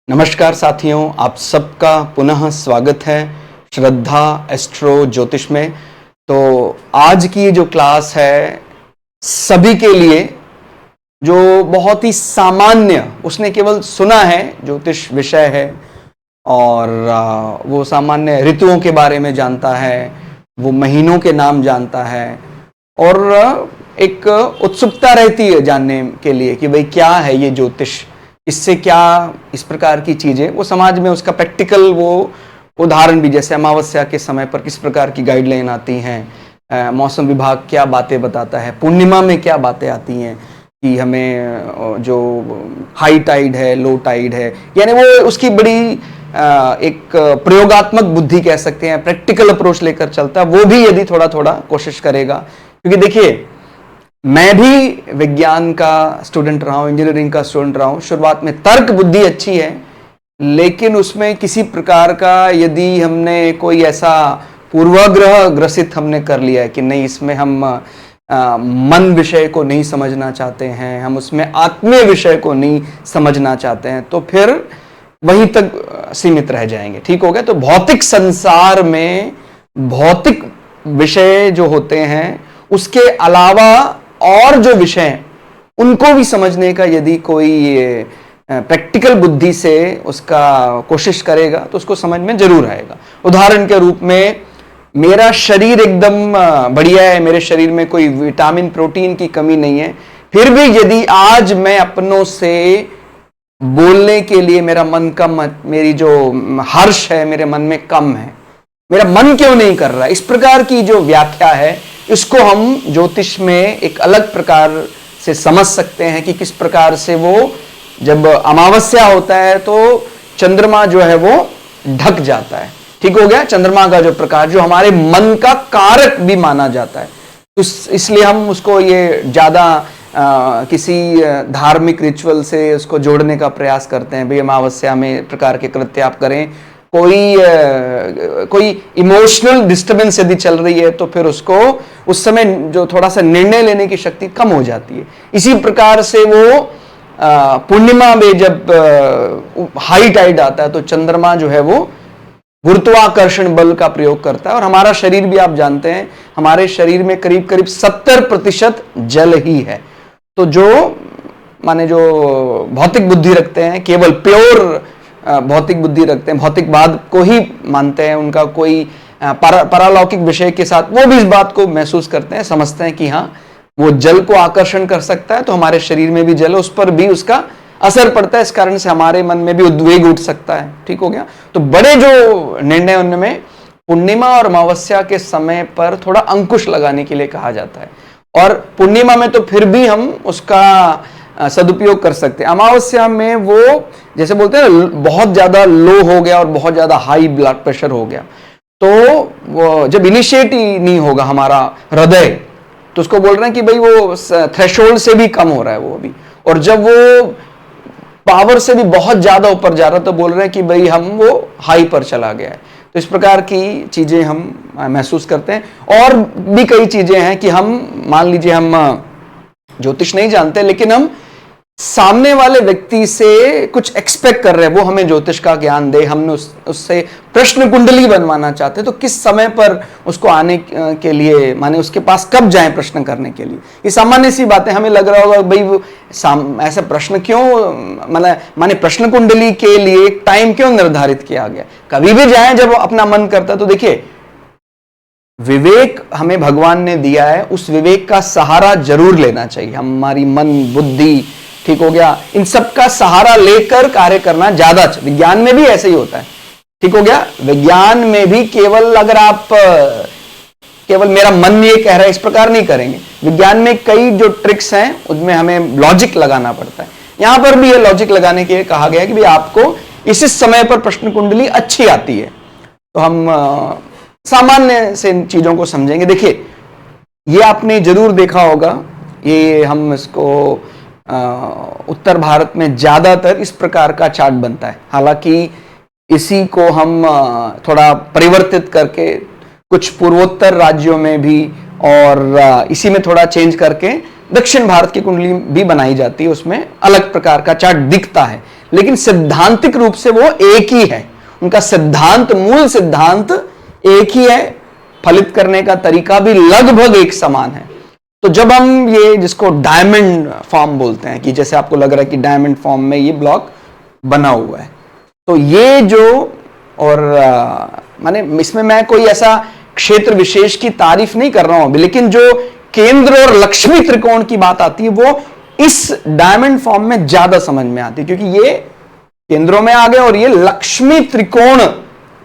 नमस्कार साथियों, आप सबका पुनः स्वागत है श्रद्धा एस्ट्रो ज्योतिष में। तो आज की जो क्लास है सभी के लिए, जो बहुत ही सामान्य, उसने केवल सुना है ज्योतिष विषय है और वो सामान्य ऋतुओं के बारे में जानता है, वो महीनों के नाम जानता है और एक उत्सुकता रहती है जानने के लिए कि भाई क्या है ये ज्योतिष, इससे क्या इस प्रकार की चीजें, वो समाज में उसका प्रैक्टिकल वो उदाहरण भी, जैसे अमावस्या के समय पर किस प्रकार की गाइडलाइन आती हैं, मौसम विभाग क्या बातें बताता है, पूर्णिमा में क्या बातें आती हैं कि हमें जो हाई टाइड है, लो टाइड है, यानी वो उसकी बड़ी एक प्रयोगात्मक बुद्धि कह सकते हैं, प्रैक्टिकल अप्रोच लेकर चलता है। वो भी यदि थोड़ा थोड़ा कोशिश करेगा, क्योंकि देखिए मैं भी विज्ञान का स्टूडेंट रहा हूं, इंजीनियरिंग का स्टूडेंट रहा हूं। शुरुआत में तर्क बुद्धि अच्छी है, लेकिन उसमें किसी प्रकार का यदि हमने कोई ऐसा पूर्वाग्रह ग्रसित हमने कर लिया है कि नहीं, इसमें हम मन विषय को नहीं समझना चाहते हैं, हम उसमें आत्मीय विषय को नहीं समझना चाहते हैं, तो फिर वहीं तक सीमित रह जाएंगे। ठीक हो गया। तो भौतिक संसार में भौतिक विषय जो होते हैं, उसके अलावा और जो विषय हैं उनको भी समझने का यदि कोई प्रैक्टिकल बुद्धि से उसका कोशिश करेगा तो उसको समझ में जरूर आएगा। उदाहरण के रूप में, मेरा शरीर एकदम बढ़िया है, मेरे शरीर में कोई विटामिन प्रोटीन की कमी नहीं है, फिर भी यदि आज मैं अपनों से बोलने के लिए मेरा मन कम, मेरी जो हर्ष है मेरे मन में कम है, मेरा मन क्यों नहीं कर रहा है, इस प्रकार की जो व्याख्या है, इसको हम ज्योतिष में एक अलग प्रकार से समझ सकते हैं कि किस प्रकार से वो जब अमावस्या होता है तो चंद्रमा जो है वो ढक जाता है। ठीक हो गया। चंद्रमा का जो प्रकाश जो हमारे मन का कारक भी माना जाता है, तो इसलिए हम उसको ये ज्यादा किसी धार्मिक रिचुअल से उसको जोड़ने का प्रयास करते हैं। भाई अमावस्या में प्रकार के कृत्य आप करें, कोई इमोशनल डिस्टर्बेंस यदि चल रही है तो फिर उसको उस समय जो थोड़ा सा निर्णय लेने की शक्ति कम हो जाती है। इसी प्रकार से वो पूर्णिमा में जब हाई टाइड आता है तो चंद्रमा जो है वो गुरुत्वाकर्षण बल का प्रयोग करता है। और हमारा शरीर भी आप जानते हैं, हमारे शरीर में करीब करीब 70% जल ही है। तो जो माने जो भौतिक बुद्धि रखते हैं, केवल प्योर भौतिक बुद्धि रखते हैं, भौतिकवाद को ही मानते हैं, उनका कोई पारलौकिक विषय के साथ वो भी इस बात को महसूस करते हैं, समझते हैं कि हाँ वो जल को आकर्षण कर सकता है, तो हमारे शरीर में भी जल है, उस पर भी उसका असर पड़ता है, इस कारण से हमारे मन में भी उद्वेग उठ सकता है। ठीक हो गया। तो बड़े जो निर्णय उनमें पूर्णिमा और अमावस्या के समय पर थोड़ा अंकुश लगाने के लिए कहा जाता है, और पूर्णिमा में तो फिर भी हम उसका सदुपयोग कर सकते हैं। अमावस्या में वो जैसे बोलते हैं ना, बहुत ज्यादा लो हो गया और बहुत ज्यादा हाई ब्लड प्रेशर हो गया, तो वो जब इनिशिएट ही नहीं होगा हमारा हृदय, तो उसको बोल रहे हैं कि भाई वो थ्रेशोल्ड से भी कम हो रहा है वो अभी, और जब वो पावर से भी बहुत ज्यादा ऊपर जा रहा है तो बोल रहे हैं कि भाई हम वो हाई पर चला गया है। तो इस प्रकार की चीजें हम महसूस करते हैं। और भी कई चीजें हैं कि हम मान लीजिए हम ज्योतिष नहीं जानते, लेकिन हम सामने वाले व्यक्ति से कुछ एक्सपेक्ट कर रहे हैं, वो हमें ज्योतिष का ज्ञान दे, हमने उससे प्रश्न कुंडली बनवाना चाहते हैं, तो किस समय पर उसको आने के लिए, माने उसके पास कब जाएं प्रश्न करने के लिए। ये सामान्य सी बातें, हमें लग रहा होगा भाई ऐसा प्रश्न क्यों, माने प्रश्न कुंडली के लिए टाइम क्यों निर्धारित किया गया, कभी भी जाए जब अपना मन करता। तो देखिए, विवेक हमें भगवान ने दिया है, उस विवेक का सहारा जरूर लेना चाहिए। हमारी मन बुद्धि, ठीक हो गया, इन सब का सहारा लेकर कार्य करना ज्यादा अच्छा। विज्ञान में भी ऐसे ही होता है। ठीक हो गया। विज्ञान में भी केवल अगर आप केवल मेरा मन ये कह रहा है इस प्रकार नहीं करेंगे। विज्ञान में कई जो ट्रिक्स हैं उनमें हमें लॉजिक लगाना पड़ता है। यहां पर भी ये लॉजिक लगाने के लिए कहा गया है कि भाई आपको इस समय पर प्रश्न कुंडली अच्छी आती है। तो हम सामान्य से इन चीजों को समझेंगे। देखिए, ये आपने जरूर देखा होगा, ये हम इसको उत्तर भारत में ज्यादातर इस प्रकार का चार्ट बनता है। हालांकि इसी को हम थोड़ा परिवर्तित करके कुछ पूर्वोत्तर राज्यों में भी और इसी में थोड़ा चेंज करके दक्षिण भारत की कुंडली भी बनाई जाती है, उसमें अलग प्रकार का चार्ट दिखता है। लेकिन सिद्धांतिक रूप से वो एक ही है। उनका सिद्धांत, मूल सिद्धांत एक ही है, फलित करने का तरीका भी लगभग एक समान है। तो जब हम ये, जिसको डायमंड फॉर्म बोलते हैं, कि जैसे आपको लग रहा है कि डायमंड फॉर्म में ये ब्लॉक बना हुआ है, तो ये जो, और माने इसमें मैं कोई ऐसा क्षेत्र विशेष की तारीफ नहीं कर रहा हूं, लेकिन जो केंद्र और लक्ष्मी त्रिकोण की बात आती है वो इस डायमंड फॉर्म में ज्यादा समझ में आती है, क्योंकि ये केंद्रों में आ गए और ये लक्ष्मी त्रिकोण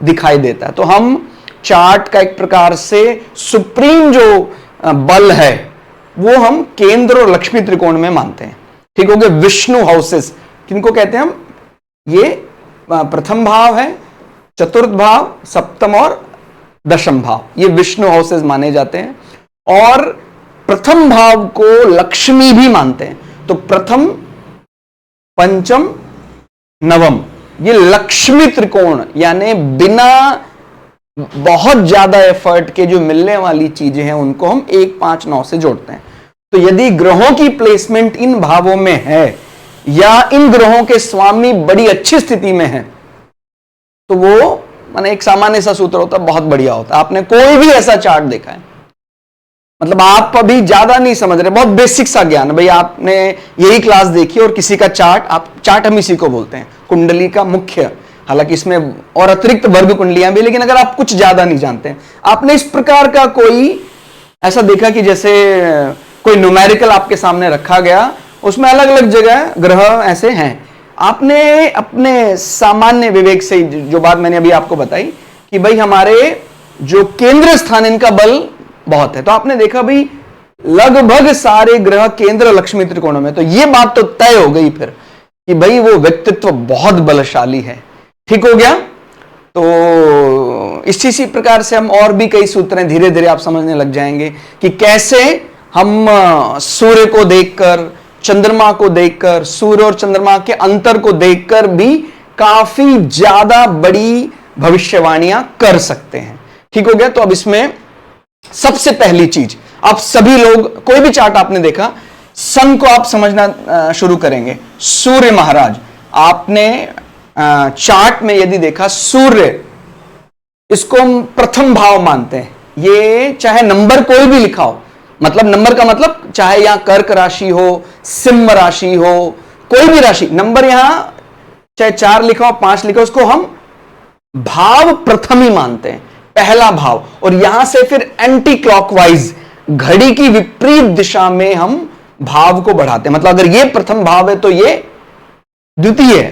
दिखाई देता है। तो हम चार्ट का एक प्रकार से सुप्रीम जो बल है वो हम केंद्र और लक्ष्मी त्रिकोण में मानते हैं। ठीक हो गया। विष्णु हाउसेस किनको कहते हैं हम? ये प्रथम भाव है, चतुर्थ भाव, सप्तम और दशम भाव, ये विष्णु हाउसेस माने जाते हैं। और प्रथम भाव को लक्ष्मी भी मानते हैं। तो प्रथम, पंचम, नवम, ये लक्ष्मी त्रिकोण, यानी बिना बहुत ज्यादा एफर्ट के जो मिलने वाली चीजें हैं उनको हम 1, 5, 9 से जोड़ते हैं। तो यदि ग्रहों की प्लेसमेंट इन भावों में है या इन ग्रहों के स्वामी बड़ी अच्छी स्थिति में है, तो वो माने एक सामान्य सा सूत्र होता है, बहुत बढ़िया होता है। आपने कोई भी ऐसा चार्ट देखा है, मतलब आप अभी ज्यादा नहीं समझ रहे, बहुत बेसिक सा ज्ञान, भाई आपने यही क्लास देखी और किसी का चार्ट, आप चार्ट हम इसी को बोलते हैं कुंडली का मुख्य, हालांकि इसमें और अतिरिक्त वर्ग कुंडलियां भी, लेकिन अगर आप कुछ ज्यादा नहीं जानते, आपने इस प्रकार का कोई ऐसा देखा कि जैसे कोई न्यूमेरिकल आपके सामने रखा गया, उसमें अलग अलग जगह ग्रह ऐसे हैं, आपने अपने सामान्य विवेक से जो बात मैंने अभी आपको बताई कि भाई हमारे जो केंद्र स्थान, इनका बल बहुत है, तो आपने देखा भाई लगभग सारे ग्रह केंद्र लक्ष्मी त्रिकोणों में, तो ये बात तो तय हो गई फिर कि भाई वो व्यक्तित्व बहुत बलशाली है। ठीक हो गया। तो इसी प्रकार से हम और भी कई सूत्र धीरे धीरे आप समझने लग जाएंगे कि कैसे हम सूर्य को देखकर, चंद्रमा को देखकर, सूर्य और चंद्रमा के अंतर को देखकर भी काफी ज्यादा बड़ी भविष्यवाणियां कर सकते हैं। ठीक हो गया। तो अब इसमें सबसे पहली चीज, आप सभी लोग कोई भी चार्ट आपने देखा, सन को आप समझना शुरू करेंगे। सूर्य महाराज, आपने चार्ट में यदि देखा, सूर्य, इसको हम प्रथम भाव मानते हैं। ये चाहे नंबर कोई भी लिखा हो, मतलब नंबर का मतलब चाहे यहां कर्क राशि हो, सिंह राशि हो, कोई भी राशि, नंबर यहां चाहे 4 लिखा हो, 5 लिखा हो, उसको हम भाव प्रथम ही मानते हैं, पहला भाव। और यहां से फिर एंटी क्लॉकवाइज, घड़ी की विपरीत दिशा में हम भाव को बढ़ाते हैं। मतलब अगर ये प्रथम भाव है तो ये द्वितीय है,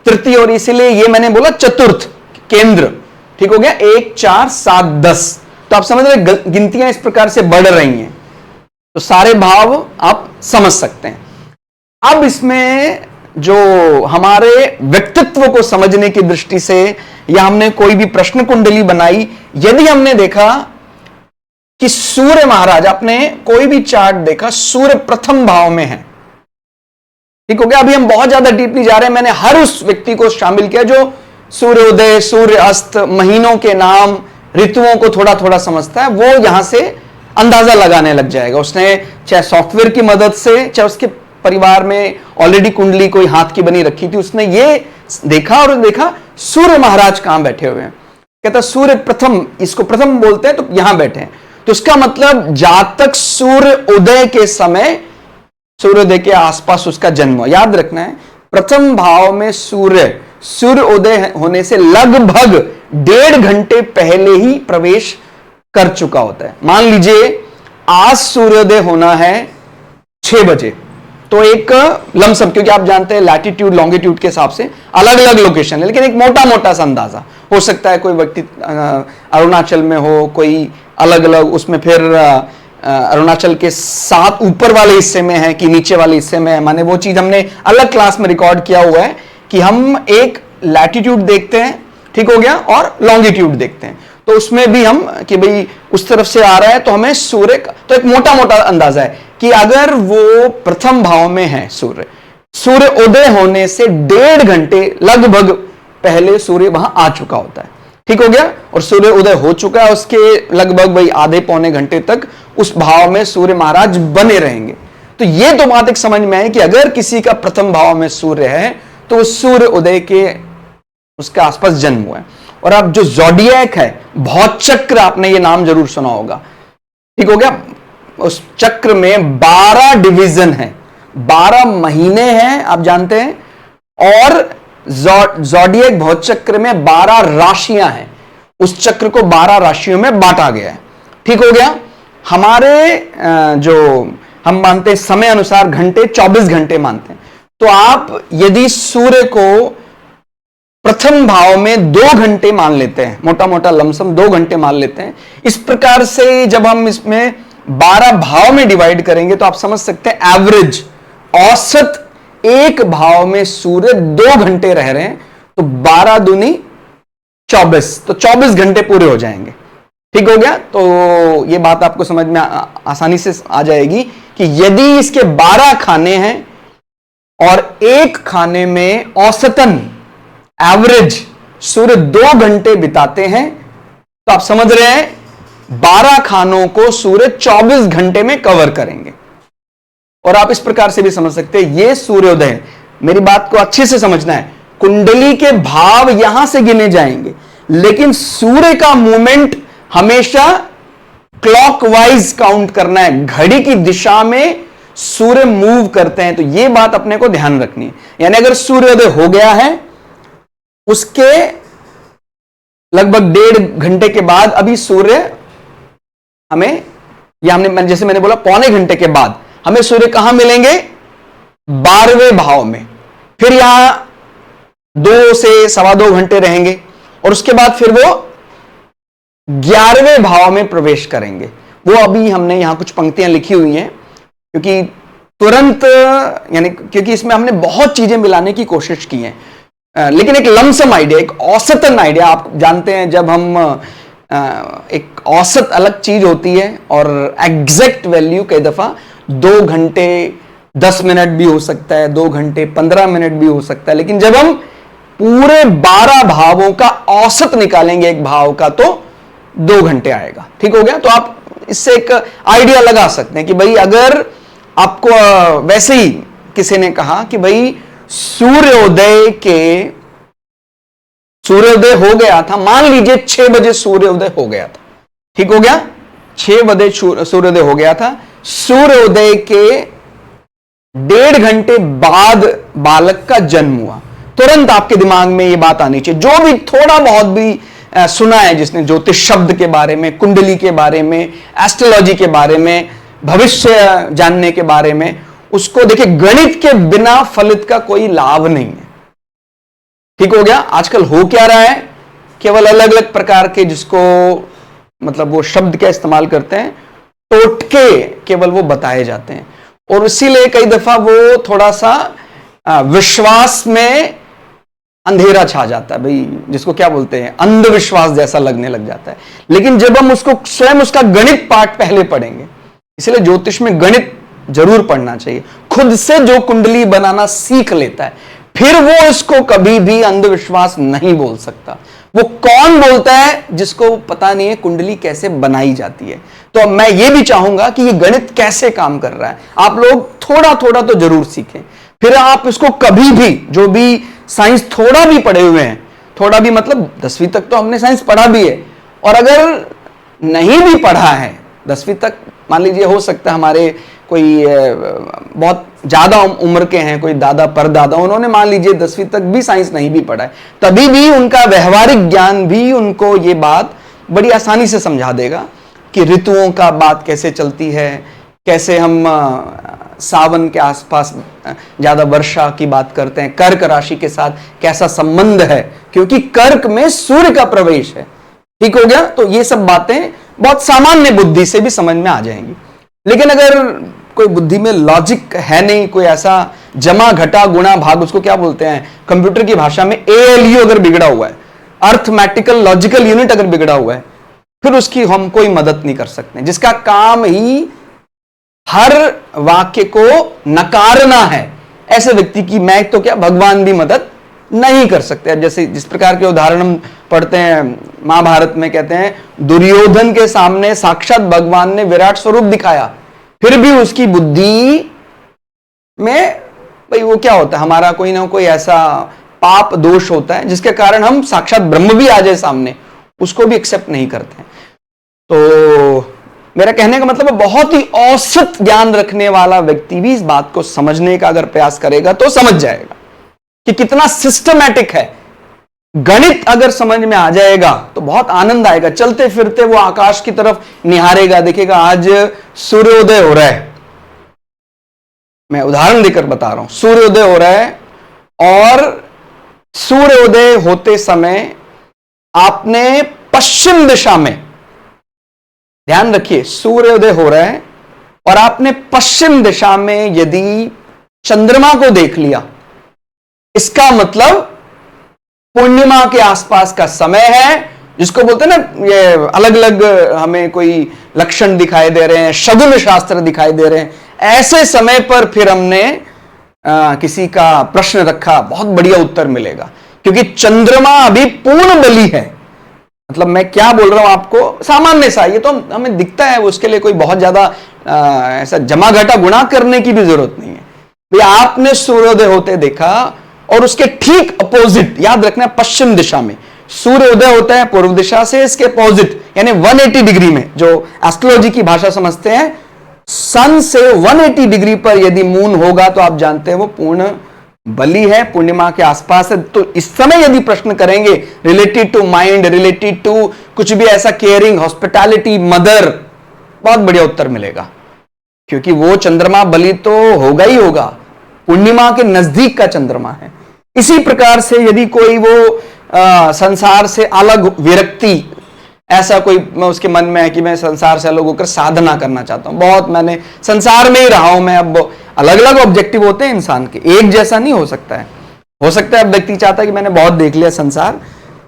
तृतीय, और इसीलिए ये मैंने बोला चतुर्थ केंद्र। ठीक हो गया। 1, 4, 7, 10, तो आप समझ रहे गिनतियां इस प्रकार से बढ़ रही हैं, तो सारे भाव आप समझ सकते हैं। अब इसमें जो हमारे व्यक्तित्व को समझने की दृष्टि से, या हमने कोई भी प्रश्न कुंडली बनाई, यदि हमने देखा कि सूर्य महाराज, आपने कोई भी चार्ट देखा, सूर्य प्रथम भाव में है। ठीक हो गया। अभी हम बहुत ज्यादा डीपली जा रहे हैं, मैंने हर उस व्यक्ति को शामिल किया जो सूर्योदय, सूर्य अस्त, महीनों के नाम, ऋतुओं को थोड़ा थोड़ा समझता है, वो यहां से अंदाजा लगाने लग जाएगा। उसने चाहे सॉफ्टवेयर की मदद से, चाहे उसके परिवार में ऑलरेडी कुंडली कोई हाथ की बनी रखी थी, उसने ये देखा और देखा सूर्य महाराज कहां बैठे हुए हैं, कहता सूर्य प्रथम, इसको प्रथम बोलते हैं, तो यहां बैठे हैं। तो इसका मतलब जातक सूर्य उदय के समय, सूर्योदय के आसपास उसका जन्म हो। याद रखना है, प्रथम भाव में सूर्य उदय होने से लगभग 1.5 घंटे पहले ही प्रवेश कर चुका होता है। मान लीजिए आज सूर्योदय होना है 6 बजे, तो एक लमसम, क्योंकि आप जानते हैं लैटिट्यूड लॉन्गिट्यूड के हिसाब से अलग अलग लोकेशन है, लेकिन एक मोटा मोटा सा अंदाजा हो सकता है। कोई व्यक्ति अरुणाचल में हो, कोई अलग अलग, उसमें फिर अरुणाचल के साथ ऊपर वाले हिस्से में है कि नीचे वाले हिस्से में है, माने वो चीज हमने अलग क्लास में रिकॉर्ड किया हुआ है कि हम एक लैटिट्यूड देखते हैं, ठीक हो गया, और लॉन्गिट्यूड देखते हैं। तो उसमें भी हम कि भाई उस तरफ से आ रहा है, तो हमें सूर्य का तो एक मोटा मोटा अंदाजा है कि अगर वो प्रथम भाव में है, सूर्य उदय होने से 1.5 घंटे लगभग पहले सूर्य वहां आ चुका होता है। ठीक हो गया। और सूर्य उदय हो चुका है, उसके लगभग भाई आधे पौने घंटे तक उस भाव में सूर्य महाराज बने रहेंगे। तो ये तो बात एक समझ में है कि अगर किसी का प्रथम भाव में सूर्य है तो सूर्य उदय के उसके आसपास जन्म हुआ है। और अब जो ज़ोडिएक है, भौत चक्र, आपने ये नाम जरूर सुना होगा, ठीक हो गया। उस चक्र में 12 डिवीजन है, 12 महीने हैं, आप जानते हैं, और ज़ोडिएक भौत चक्र में 12 राशियां हैं। उस चक्र को 12 राशियों में बांटा गया है, ठीक हो गया। हमारे जो हम मानते हैं समय अनुसार घंटे 24 घंटे मानते हैं। तो आप यदि सूर्य को प्रथम भाव में 2 घंटे मान लेते हैं, मोटा मोटा लमसम 2 घंटे मान लेते हैं, इस प्रकार से जब हम इसमें 12 भाव में डिवाइड करेंगे तो आप समझ सकते हैं एवरेज, औसत एक भाव में सूर्य 2 घंटे रह रहे हैं, तो 12 दूनी 24, तो 24 घंटे पूरे हो जाएंगे, ठीक हो गया। तो ये बात आपको समझ में आसानी से आ जाएगी कि यदि इसके 12 खाने हैं और एक खाने में औसतन एवरेज सूर्य 2 घंटे बिताते हैं, तो आप समझ रहे हैं 12 खानों को सूर्य 24 घंटे में कवर करेंगे। और आप इस प्रकार से भी समझ सकते हैं, ये सूर्योदय, मेरी बात को अच्छे से समझना है, कुंडली के भाव यहां से गिने जाएंगे, लेकिन सूर्य का मूवमेंट हमेशा क्लॉकवाइज काउंट करना है, घड़ी की दिशा में सूर्य मूव करते हैं। तो यह बात अपने को ध्यान रखनी है। यानी अगर सूर्योदय हो गया है, उसके लगभग 1.5 घंटे के बाद अभी सूर्य हमें, या हमने जैसे मैंने बोला पौने घंटे के बाद हमें सूर्य कहां मिलेंगे, 12वें भाव में। फिर यहां 2 से 2.25 घंटे रहेंगे और उसके बाद फिर वो 11वें भाव में प्रवेश करेंगे। वो अभी हमने यहां कुछ पंक्तियां लिखी हुई हैं, क्योंकि तुरंत, यानी क्योंकि इसमें हमने बहुत चीजें मिलाने की कोशिश की है, लेकिन एक लमसम आइडिया, एक औसतन आइडिया, आप जानते हैं जब हम एक औसत अलग चीज होती है और एग्जैक्ट वैल्यू कई दफा 2 घंटे 10 मिनट भी हो सकता है, 2 घंटे 15 मिनट भी हो सकता है, लेकिन जब हम पूरे 12 भावों का औसत निकालेंगे एक भाव का, तो 2 घंटे आएगा, ठीक हो गया। तो आप इससे एक आइडिया लगा सकते हैं कि भाई अगर आपको वैसे ही किसी ने कहा कि भाई सूर्योदय हो गया था, मान लीजिए 6 बजे सूर्योदय हो गया था, ठीक हो गया, 6 बजे सूर्योदय हो गया था, सूर्योदय के 1.5 घंटे बाद बालक का जन्म हुआ, तुरंत आपके दिमाग में यह बात आनी चाहिए, जो भी थोड़ा बहुत भी सुना है जिसने ज्योतिष शब्द के बारे में, कुंडली के बारे में, एस्ट्रोलॉजी के बारे में, भविष्य जानने के बारे में, उसको देखिए, गणित के बिना फलित का कोई लाभ नहीं है, ठीक हो गया। आजकल हो क्या रहा है, केवल अलग अलग प्रकार के, जिसको मतलब वो शब्द क्या इस्तेमाल करते हैं, टोटके केवल वो बताए जाते हैं, और इसीलिए कई दफा वो थोड़ा सा विश्वास में अंधेरा छा जाता है, भाई जिसको क्या बोलते हैं, अंधविश्वास जैसा लगने लग जाता है। लेकिन जब हम उसको स्वयं उसका गणित पाठ पहले पढ़ेंगे, इसलिए ज्योतिष में गणित जरूर पढ़ना चाहिए। खुद से जो कुंडली बनाना सीख लेता है, फिर वो इसको कभी भी अंधविश्वास नहीं बोल सकता। वो कौन बोलता है जिसको पता नहीं है कुंडली कैसे बनाई जाती है। तो मैं ये भी चाहूंगा कि ये गणित कैसे काम कर रहा है, आप लोग थोड़ा थोड़ा तो जरूर सीखें, फिर आप इसको कभी भी, जो भी साइंस थोड़ा भी पढ़े हुए हैं, थोड़ा भी मतलब 10वीं तक तो हमने साइंस पढ़ा भी है, और अगर नहीं भी पढ़ा है 10वीं तक, मान लीजिए हो सकता है हमारे कोई बहुत ज्यादा उम्र के हैं, कोई दादा परदादा, उन्होंने मान लीजिए 10वीं तक भी साइंस नहीं भी पढ़ा है, तभी भी उनका व्यवहारिक ज्ञान भी उनको ये बात बड़ी आसानी से समझा देगा कि ऋतुओं का बात कैसे चलती है, कैसे हम सावन के आसपास ज्यादा वर्षा की बात करते हैं, कर्क राशि के साथ कैसा संबंध है, क्योंकि कर्क में सूर्य का प्रवेश है, ठीक हो गया। तो ये सब बातें बहुत सामान्य बुद्धि से भी समझ में आ जाएंगी। लेकिन अगर कोई बुद्धि में लॉजिक है नहीं, कोई ऐसा जमा घटा गुणा भाग, उसको क्या बोलते हैं कंप्यूटर की भाषा में, ALU अगर बिगड़ा हुआ है, अर्थमेटिकल लॉजिकल यूनिट अगर बिगड़ा हुआ है, फिर उसकी हम कोई मदद नहीं कर सकते। जिसका काम ही हर वाक्य को नकारना है, ऐसे व्यक्ति की मैं तो क्या भगवान भी मदद नहीं कर सकते। अब जैसे जिस प्रकार के उदाहरण हम पढ़ते हैं महाभारत में, कहते हैं दुर्योधन के सामने साक्षात भगवान ने विराट स्वरूप दिखाया, फिर भी उसकी बुद्धि में भाई वो क्या होता है, हमारा कोई ना कोई ऐसा पाप दोष होता है जिसके कारण हम साक्षात ब्रह्म भी आ जाए सामने, उसको भी एक्सेप्ट नहीं करते हैं। तो मेरा कहने का मतलब है बहुत ही औसत ज्ञान रखने वाला व्यक्ति भी इस बात को समझने का अगर प्रयास करेगा तो समझ जाएगा कि कितना सिस्टमैटिक है। गणित अगर समझ में आ जाएगा तो बहुत आनंद आएगा, चलते फिरते वो आकाश की तरफ निहारेगा, देखेगा आज सूर्योदय हो रहा है, मैं उदाहरण देकर बता रहा हूं, सूर्योदय हो रहा है और सूर्योदय होते समय आपने पश्चिम दिशा में, ध्यान रखिए सूर्योदय हो रहा है और आपने पश्चिम दिशा में यदि चंद्रमा को देख लिया, इसका मतलब पूर्णिमा के आसपास का समय है, जिसको बोलते हैं ना, ये अलग अलग हमें कोई लक्षण दिखाई दे रहे हैं, शगुन शास्त्र दिखाई दे रहे हैं, ऐसे समय पर फिर हमने किसी का प्रश्न रखा, बहुत बढ़िया उत्तर मिलेगा, क्योंकि चंद्रमा अभी पूर्ण बली है। मतलब मैं क्या बोल रहा हूं आपको, सामान्य सा, ये तो हमें दिखता है, उसके लिए कोई बहुत ज्यादा ऐसा जमा घटा गुणा करने की भी जरूरत नहीं है। भैया आपने सूर्योदय होते देखा और उसके ठीक अपोजिट, याद रखना पश्चिम दिशा में सूर्योदय होता है, पूर्व दिशा से इसके अपोजिट यानी 180 डिग्री में, जो एस्ट्रोलॉजी की भाषा समझते हैं, सन से 180 डिग्री पर यदि मून होगा तो आप जानते हैं वो पूर्ण बली है, पूर्णिमा के आसपास है। तो इस समय यदि प्रश्न करेंगे related to mind, related to कुछ भी ऐसा केयरिंग, हॉस्पिटैलिटी, मदर, बहुत बढ़िया उत्तर मिलेगा, क्योंकि वो चंद्रमा बली तो होगा ही होगा, पूर्णिमा के नजदीक का चंद्रमा है। इसी प्रकार से यदि कोई वो संसार से अलग विरक्ति, ऐसा कोई उसके मन में है कि मैं संसार से अलग होकर साधना करना चाहता हूं, बहुत मैंने संसार में ही रहा हूं मैं, अब अलग अलग ऑब्जेक्टिव होते हैं इंसान के, एक जैसा नहीं हो सकता है। हो सकता है अब व्यक्ति चाहता है कि मैंने बहुत देख लिया संसार,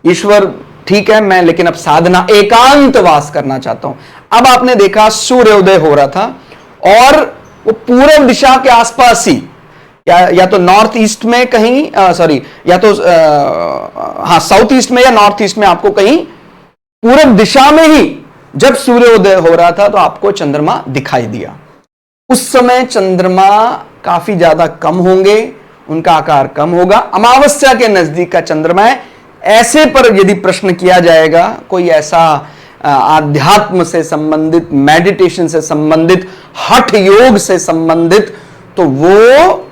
ईश्वर ठीक है मैं, लेकिन अब साधना एकांतवास करना चाहता हूं। अब आपने देखा सूर्योदय हो रहा था और वो पूर्व दिशा के आसपास ही, या तो नॉर्थ ईस्ट में कहीं, या तो हाँ साउथ ईस्ट में या नॉर्थ ईस्ट में, आपको कहीं पूर्व दिशा में ही जब सूर्योदय हो रहा था तो आपको चंद्रमा दिखाई दिया। उस समय चंद्रमा काफी ज्यादा कम होंगे, उनका आकार कम होगा, अमावस्या के नजदीक का चंद्रमा है। ऐसे पर यदि प्रश्न किया जाएगा, कोई ऐसा आध्यात्म से संबंधित, मेडिटेशन से संबंधित, हठ योग से संबंधित, तो वो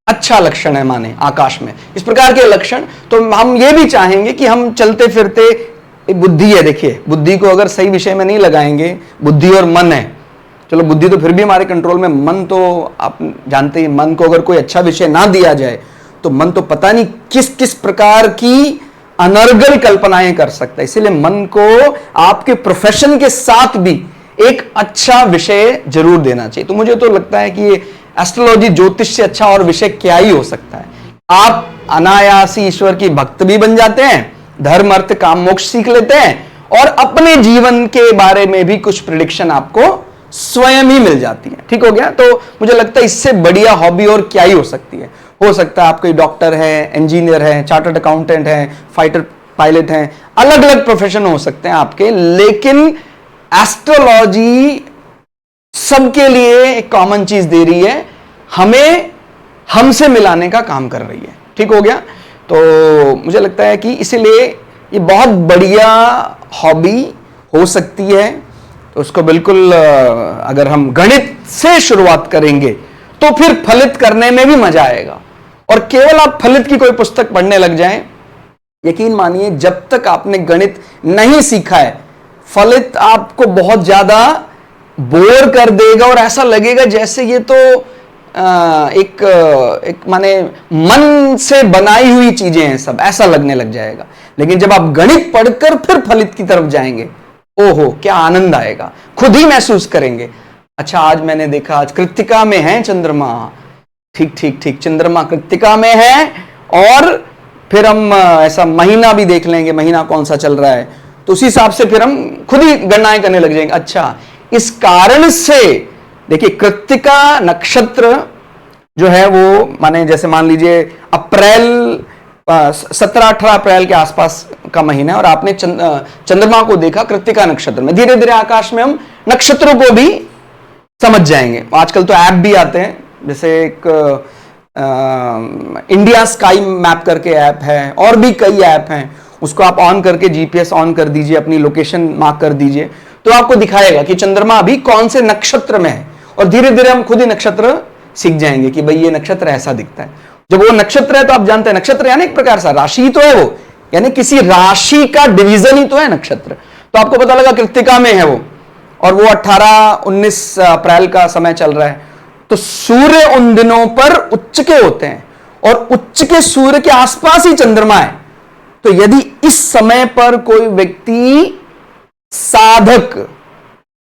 अच्छा लक्षण है माने आकाश में इस प्रकार के लक्षण। तो हम ये भी चाहेंगे कि हम चलते फिरते, बुद्धि है, देखिए बुद्धि को अगर सही विषय में नहीं लगाएंगे, बुद्धि और मन है, चलो बुद्धि तो फिर भी हमारे कंट्रोल में, मन तो आप जानते ही, मन को अगर कोई अच्छा विषय ना दिया जाए तो मन तो पता नहीं किस किस प्रकार की अनर्गल कल्पनाएं कर सकता है। इसीलिए मन को आपके प्रोफेशन के साथ भी एक अच्छा विषय जरूर देना चाहिए। तो मुझे तो लगता है कि एस्ट्रोलॉजी, ज्योतिष से अच्छा और विषय क्या ही हो सकता है। आप अनायासी ईश्वर की भक्त भी बन जाते हैं, धर्म अर्थ काम मोक्ष सीख लेते हैं और अपने जीवन के बारे में भी कुछ प्रिडिक्शन आपको स्वयं ही मिल जाती है। ठीक हो गया। तो मुझे लगता है इससे बढ़िया हॉबी और क्या ही हो सकती है। हो सकता है आप कोई डॉक्टर है, इंजीनियर है, चार्टर्ड अकाउंटेंट है, फाइटर पायलट हैं, अलग अलग प्रोफेशन हो सकते हैं आपके, लेकिन एस्ट्रोलॉजी सबके लिए एक कॉमन चीज दे रही है, हमें हमसे मिलाने का काम कर रही है। ठीक हो गया। तो मुझे लगता है कि इसीलिए ये बहुत बढ़िया हॉबी हो सकती है। तो उसको बिल्कुल अगर हम गणित से शुरुआत करेंगे तो फिर फलित करने में भी मजा आएगा। और केवल आप फलित की कोई पुस्तक पढ़ने लग जाएं, यकीन मानिए जब तक आपने गणित नहीं सीखा है, फलित आपको बहुत ज्यादा बोर कर देगा और ऐसा लगेगा जैसे ये तो एक माने मन से बनाई हुई चीजें हैं सब, ऐसा लगने लग जाएगा। लेकिन जब आप गणित पढ़कर फिर फलित की तरफ जाएंगे, ओहो क्या आनंद आएगा, खुद ही महसूस करेंगे। अच्छा आज मैंने देखा आज कृत्तिका में है चंद्रमा, ठीक ठीक ठीक, चंद्रमा कृत्तिका में है, और फिर हम ऐसा महीना भी देख लेंगे, महीना कौन सा चल रहा है, तो उसी हिसाब से फिर हम खुद ही गणनाएं करने लग जाएंगे। अच्छा इस कारण से देखिए कृत्तिका नक्षत्र जो है वो माने जैसे मान लीजिए अप्रैल 17-18 अप्रैल के आसपास का महीना है और आपने चंद्रमा को देखा कृत्तिका नक्षत्र में, धीरे धीरे आकाश में हम नक्षत्रों को भी समझ जाएंगे। आजकल तो ऐप भी आते हैं, जैसे एक इंडिया स्काई मैप करके ऐप है, और भी कई ऐप हैं, उसको आप ऑन करके जीपीएस ऑन कर दीजिए, अपनी लोकेशन मार्क कर दीजिए, तो आपको दिखाएगा कि चंद्रमा अभी कौन से नक्षत्र में है। और धीरे धीरे हम खुद ही नक्षत्र सीख जाएंगे कि भाई ये नक्षत्र ऐसा दिखता है। जब वो नक्षत्र है तो आप जानते हैं नक्षत्र यानी एक प्रकार सा राशि ही तो है वो, यानी किसी राशि का डिवीजन ही तो है नक्षत्र। तो आपको पता लगा कृत्तिका में है वो, और वो 18-19 अप्रैल का समय चल रहा है। तो सूर्य उन दिनों पर उच्च के होते हैं, और उच्च के सूर्य के आसपास ही चंद्रमा है। तो यदि इस समय पर कोई व्यक्ति साधक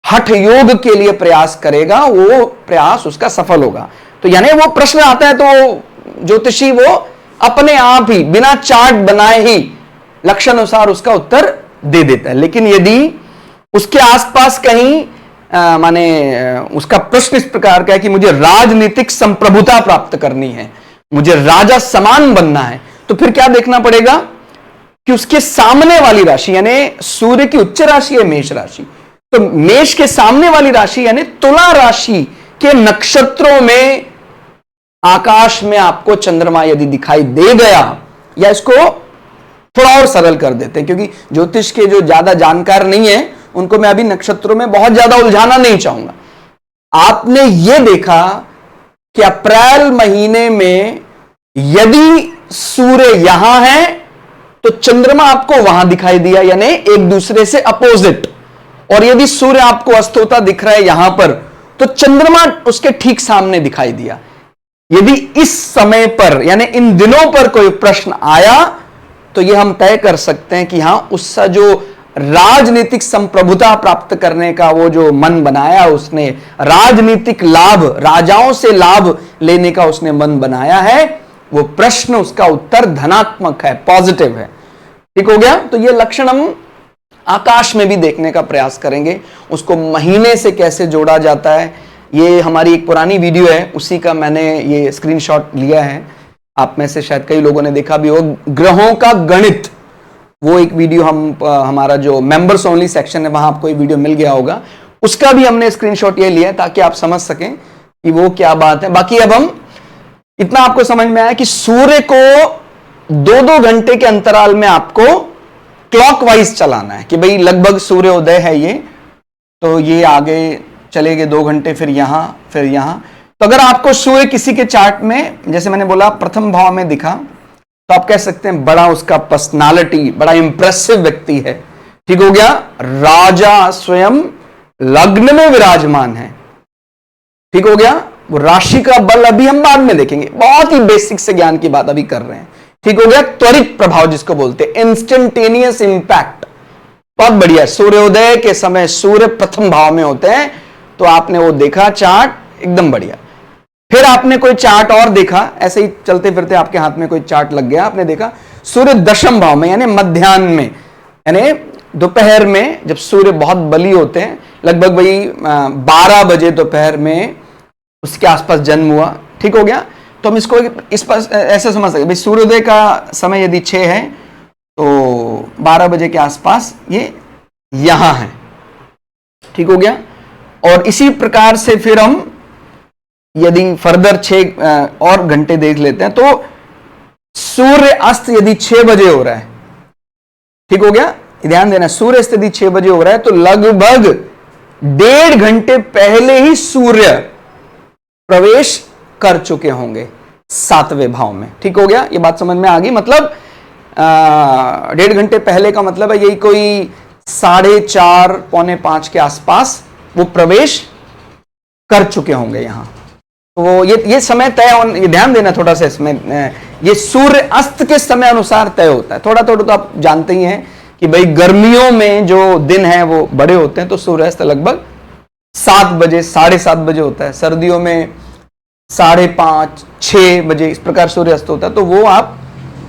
हठ योग के लिए प्रयास करेगा, वो प्रयास उसका सफल होगा। तो यानी वो प्रश्न आता है तो ज्योतिषी वो अपने आप ही बिना चार्ट बनाए ही लक्षण अनुसार उसका उत्तर दे देता है। लेकिन यदि उसके आसपास कहीं माने उसका प्रश्न इस प्रकार का है कि मुझे राजनीतिक संप्रभुता प्राप्त करनी है, मुझे राजा समान बनना है, तो फिर क्या देखना पड़ेगा कि उसके सामने वाली राशि यानी सूर्य की उच्च राशि है मेष राशि, तो मेष के सामने वाली राशि यानी तुला राशि के नक्षत्रों में आकाश में आपको चंद्रमा यदि दिखाई दे गया, या इसको थोड़ा और सरल कर देते हैं क्योंकि ज्योतिष के जो ज्यादा जानकार नहीं है उनको मैं अभी नक्षत्रों में बहुत ज्यादा उलझाना नहीं चाहूंगा। आपने यह देखा कि अप्रैल महीने में यदि सूर्य यहां है तो चंद्रमा आपको वहां दिखाई दिया, यानी एक दूसरे से अपोजिट। और यदि सूर्य आपको अस्त होता दिख रहा है यहां पर, तो चंद्रमा उसके ठीक सामने दिखाई दिया। यदि इस समय पर यानी इन दिनों पर कोई प्रश्न आया तो यह हम तय कर सकते हैं कि हां उसका जो राजनीतिक संप्रभुता प्राप्त करने का वो जो मन बनाया, उसने राजनीतिक लाभ, राजाओं से लाभ लेने का उसने मन बनाया है, वो प्रश्न उसका उत्तर धनात्मक है, पॉजिटिव है। ठीक हो गया। तो ये लक्षण हम आकाश में भी देखने का प्रयास करेंगे। उसको महीने से कैसे जोड़ा जाता है, ये हमारी एक पुरानी वीडियो है, उसी का मैंने ये स्क्रीनशॉट लिया है। आप में से शायद कई लोगों ने देखा भी हो, ग्रहों का गणित, वो एक वीडियो हमारा जो मेंबर्स ओनली सेक्शन है वहां आपको ये वीडियो मिल गया होगा, उसका भी हमने स्क्रीनशॉट ये लिया है ताकि आप समझ सकें कि वो क्या बात है। बाकी अब हम इतना आपको समझ में आया कि सूर्य को 2-2 घंटे के अंतराल में आपको क्लॉकवाइज चलाना है कि भाई लगभग सूर्योदय है ये, तो ये आगे चलेंगे 2 घंटे, फिर यहां फिर यहां। तो अगर आपको सूर्य किसी के चार्ट में जैसे मैंने बोला प्रथम भाव में दिखा तो आप कह सकते हैं बड़ा उसका पर्सनालिटी, बड़ा इंप्रेसिव व्यक्ति है। ठीक हो गया। राजा स्वयं लग्न में विराजमान है। ठीक हो गया। वो राशि का बल अभी हम बाद में देखेंगे, बहुत ही बेसिक से ज्ञान की बात अभी कर रहे हैं। ठीक हो गया। त्वरित प्रभाव जिसको बोलते हैं, इंस्टेंटेनियस इंपैक्ट, बहुत बढ़िया। सूर्योदय के समय सूर्य प्रथम भाव में होते हैं, तो आपने वो देखा चार्ट, एकदम बढ़िया। फिर आपने कोई चार्ट और देखा, ऐसे ही चलते फिरते आपके हाथ में कोई चार्ट लग गया, आपने देखा सूर्य दशम भाव में यानी मध्याह्न में, यानी दोपहर में जब सूर्य बहुत बली होते हैं, लगभग वही 12 बजे दोपहर में उसके आसपास जन्म हुआ। ठीक हो गया। तो हम इसको इस पर ऐसे समझ सकते, भाई सूर्योदय का समय यदि 6 है तो 12 बजे के आसपास ये यहां है। ठीक हो गया। और इसी प्रकार से फिर हम यदि फर्दर 6 और घंटे देख लेते हैं तो सूर्य अस्त यदि 6 बजे हो रहा है, ठीक हो गया, ध्यान देना, सूर्य अस्त यदि 6 बजे हो रहा है तो लगभग 1.5 घंटे पहले ही सूर्य प्रवेश कर चुके होंगे 7वें भाव में। ठीक हो गया। ये बात समझ में आ गई। मतलब 1.5 घंटे पहले का मतलब है यही कोई 4:30 पौने 5 के आसपास वो प्रवेश कर चुके होंगे यहां। तो वो ये समय तय, ये ध्यान देना थोड़ा सा इसमें, ये सूर्य अस्त के समय अनुसार तय होता है। थोड़ा थोड़ा तो आप जानते ही हैं कि भाई गर्मियों में जो दिन है वो बड़े होते हैं, तो सूर्यास्त लगभग 7 बजे 7:30 बजे होता है। सर्दियों में 5:30 6 बजे इस प्रकार सूर्यास्त होता है। तो वो आप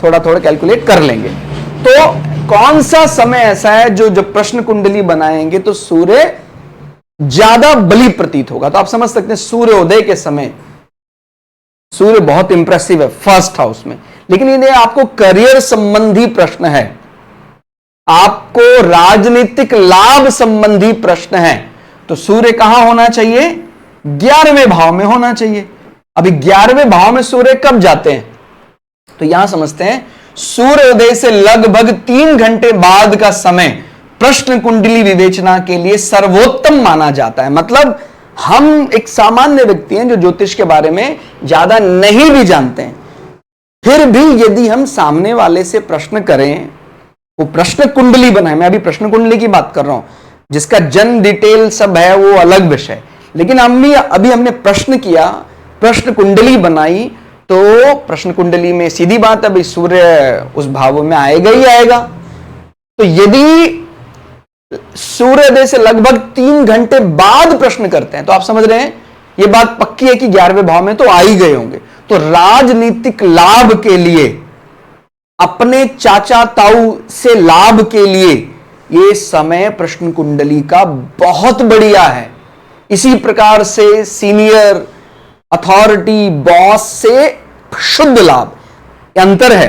थोड़ा थोड़ा कैलकुलेट कर लेंगे। तो कौन सा समय ऐसा है जो जब प्रश्न कुंडली बनाएंगे तो सूर्य ज्यादा बली प्रतीत होगा। तो आप समझ सकते हैं सूर्योदय के समय सूर्य बहुत इंप्रेसिव है फर्स्ट हाउस में। लेकिन यदि आपको करियर संबंधी प्रश्न है, आपको राजनीतिक लाभ संबंधी प्रश्न है, तो सूर्य कहां होना चाहिए? 11वें भाव में होना चाहिए। अब 11वें भाव में सूर्य कब जाते हैं? तो यहां समझते हैं, सूर्योदय से लगभग 3 घंटे बाद का समय प्रश्न कुंडली विवेचना के लिए सर्वोत्तम माना जाता है। मतलब हम एक सामान्य व्यक्ति हैं जो ज्योतिष के बारे में ज्यादा नहीं भी जानते हैं, फिर भी यदि हम सामने वाले से प्रश्न करें, वो प्रश्न कुंडली बनाए, मैं अभी प्रश्न कुंडली की बात कर रहा हूं, जिसका जन्म डिटेल सब है वो अलग विषय, लेकिन अभी हमने प्रश्न किया, प्रश्न कुंडली बनाई, तो प्रश्न कुंडली में सीधी बात है भाई सूर्य उस भाव में आएगा ही आएगा। तो यदि सूर्योदय से लगभग 3 घंटे बाद प्रश्न करते हैं तो आप समझ रहे हैं यह बात पक्की है कि 11वें भाव में तो आ ही गए होंगे। तो राजनीतिक लाभ के लिए, अपने चाचा ताऊ से लाभ के लिए यह समय प्रश्न कुंडली का बहुत बढ़िया है। इसी प्रकार से सीनियर अथॉरिटी बॉस से शुद्ध लाभ, अंतर है।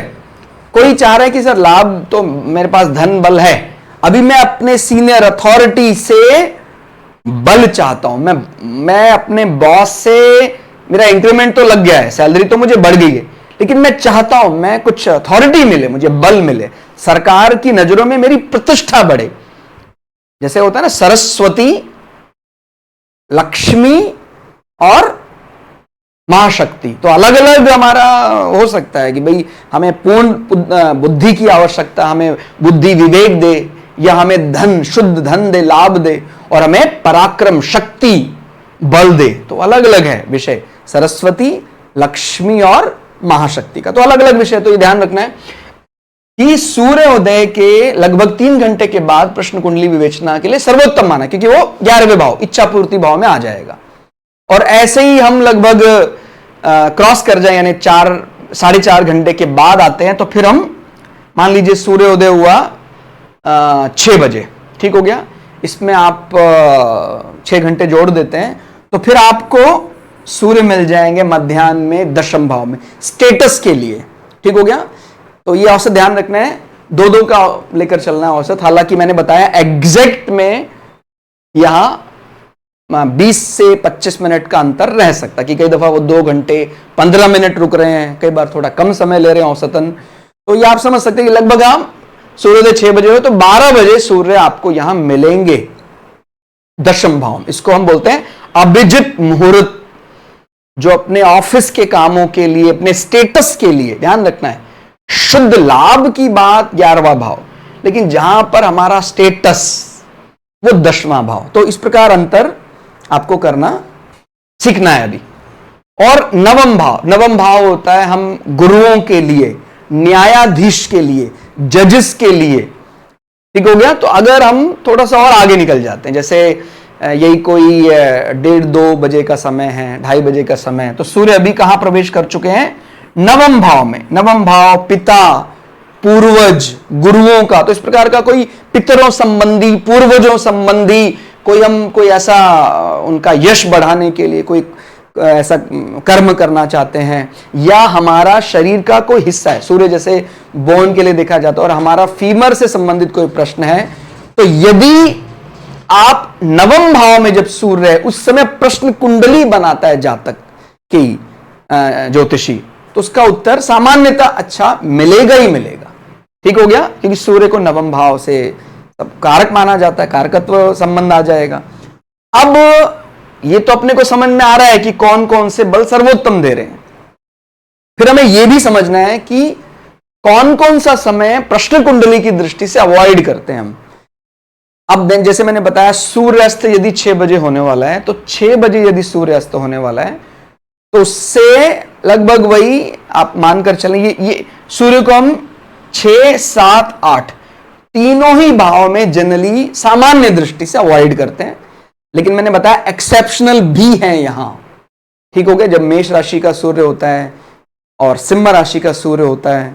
कोई चाह रहा है कि सर लाभ तो मेरे पास धन बल है, अभी मैं अपने सीनियर अथॉरिटी से बल चाहता हूं, मैं अपने बॉस से, मेरा इंक्रीमेंट तो लग गया है, सैलरी तो मुझे बढ़ गई है, लेकिन मैं चाहता हूं मैं कुछ अथॉरिटी मिले, मुझे बल मिले, सरकार की नजरों में मेरी प्रतिष्ठा बढ़े। जैसे होता है ना सरस्वती, लक्ष्मी और महाशक्ति, तो अलग अलग हमारा हो सकता है कि भाई हमें पूर्ण बुद्धि की आवश्यकता, हमें बुद्धि विवेक दे, या हमें धन, शुद्ध धन दे, लाभ दे, और हमें पराक्रम, शक्ति, बल दे। तो अलग अलग है विषय, सरस्वती, लक्ष्मी और महाशक्ति का तो अलग अलग विषय। तो ये ध्यान रखना है कि सूर्योदय के लगभग 3 घंटे के बाद प्रश्न कुंडली विवेचना के लिए सर्वोत्तम माना, क्योंकि वो 11वें भाव, इच्छा पूर्ति भाव में आ जाएगा। और ऐसे ही हम लगभग क्रॉस कर जाए, यानी 4-4.5 घंटे के बाद आते हैं, तो फिर हम मान लीजिए सूर्योदय हुआ 6 बजे, ठीक हो गया, इसमें आप 6 घंटे जोड़ देते हैं, तो फिर आपको सूर्य मिल जाएंगे मध्याह्न में 10वें भाव में स्टेटस के लिए, ठीक हो गया। तो ये औसत ध्यान रखना है, 2-2 का लेकर चलना है औसत। हालांकि मैंने बताया एग्जैक्ट में यहां 20 से 25 मिनट का अंतर रह सकता, कि कई दफा वो 2 घंटे 15 मिनट रुक रहे हैं, कई बार थोड़ा कम समय ले रहे हैं औसतन। तो ये आप समझ सकते हैं कि लगभग आप सूर्योदय 6 बजे हो तो 12 बजे सूर्य आपको यहां मिलेंगे 10वें भाव में। इसको हम बोलते हैं अभिजित मुहूर्त, जो अपने ऑफिस के कामों के लिए, अपने स्टेटस के लिए, ध्यान रखना है। शुद्ध लाभ की बात 11वां भाव, लेकिन जहां पर हमारा स्टेटस वो 10वां भाव। तो इस प्रकार अंतर आपको करना सीखना है अभी। और 9वां भाव होता है हम गुरुओं के लिए, न्यायाधीश के लिए, जजेस के लिए, ठीक हो गया। तो अगर हम थोड़ा सा और आगे निकल जाते हैं, जैसे यही कोई 1:30-2 बजे का समय है, 2:30 बजे का समय है, तो सूर्य अभी कहां प्रवेश कर चुके हैं? 9वें भाव में। 9वां भाव पिता, पूर्वज, गुरुओं का, तो इस प्रकार का कोई पितरों संबंधी, पूर्वजों संबंधी कोई ऐसा उनका यश बढ़ाने के लिए कोई ऐसा कर्म करना चाहते हैं, या हमारा शरीर का कोई हिस्सा है, सूर्य जैसे बोन के लिए देखा जाता है, और हमारा फीमर से संबंधित कोई प्रश्न है, तो यदि आप 9वें भाव में जब सूर्य है, उस समय प्रश्न कुंडली बनाता है जातक की ज्योतिषी, तो उसका उत्तर सामान्यतः अच्छा मिलेगा ही मिलेगा, ठीक हो गया, क्योंकि सूर्य को 9वें भाव से कारक माना जाता है, कारकत्व संबंध आ जाएगा। अब ये तो अपने को समझ में आ रहा है कि कौन कौन से बल सर्वोत्तम दे रहे हैं, फिर हमें यह भी समझना है कि कौन कौन सा समय प्रश्न कुंडली की दृष्टि से अवॉइड करते हैं हम। अब जैसे मैंने बताया सूर्यास्त यदि 6 बजे होने वाला है, तो 6 बजे यदि सूर्यास्त होने वाला है, तो उससे लगभग वही आप मानकर चलेंगे, ये सूर्य को हम 6, 7, 8 तीनों ही भाव में जनरली सामान्य दृष्टि से अवॉइड करते हैं, लेकिन मैंने बताया एक्सेप्शनल भी हैं यहां, ठीक हो गया। जब मेष राशि का सूर्य होता है और सिंह राशि का सूर्य होता है,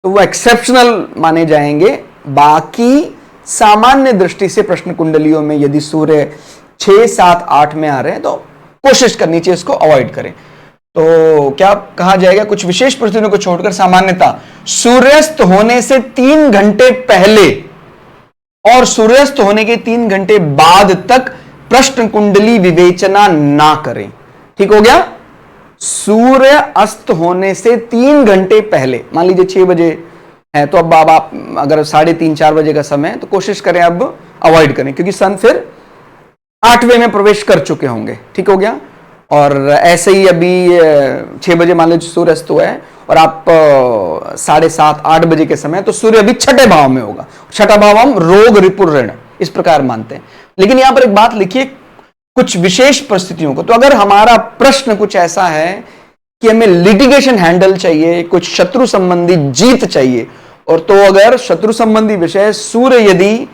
तो वो एक्सेप्शनल माने जाएंगे। बाकी सामान्य दृष्टि से प्रश्न कुंडलियों में यदि सूर्य 6, 7, 8 में आ रहे हैं, तो कोशिश करनी चाहिए इसको अवॉइड करें। तो क्या कहा जाएगा, कुछ विशेष परिस्थितियों को छोड़कर सामान्यतः सूर्यास्त होने से 3 घंटे पहले और सूर्यास्त होने के 3 घंटे बाद तक प्रश्न कुंडली विवेचना ना करें, ठीक हो गया। सूर्य अस्त होने से 3 घंटे पहले, मान लीजिए 6 बजे है तो अब आप अगर 3:30-4 बजे का समय है तो कोशिश करें अब अवॉइड करें, क्योंकि सन फिर 8वें में प्रवेश कर चुके होंगे। ठीक हो गया। और ऐसे ही अभी 6 बजे मान लीजिए सूर्य अस्त हुआ है और आप 7:30-8 बजे के समय, तो सूर्य अभी छठे भाव में होगा। छठा भाव हम रोग रिपु ऋण इस प्रकार मानते हैं। लेकिन यहां पर एक बात लिखिए, कुछ विशेष परिस्थितियों को, तो अगर हमारा प्रश्न कुछ ऐसा है कि हमें लिटिगेशन हैंडल चाहिए, कुछ शत्रु संबंधी जीत चाहिए, और तो अगर शत्रु संबंधी विषय सूर्य यदि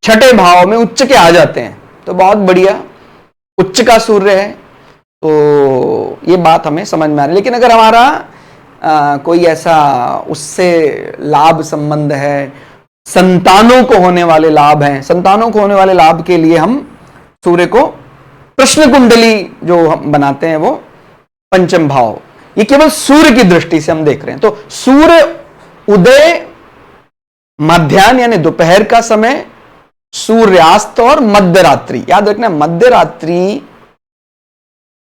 छठे भाव में उच्च के आ जाते हैं तो बहुत बढ़िया, उच्च का सूर्य है तो ये बात हमें समझ में आ रही है। लेकिन अगर हमारा कोई ऐसा उससे लाभ संबंध है, संतानों को होने वाले लाभ हैं, संतानों को होने वाले लाभ के लिए हम सूर्य को प्रश्न कुंडली जो हम बनाते हैं वो पंचम भाव, ये केवल सूर्य की दृष्टि से हम देख रहे हैं। तो सूर्य उदय मध्याह्न यानी दोपहर का समय, सूर्यास्त और मध्य रात्रि। याद रखना मध्य रात्रि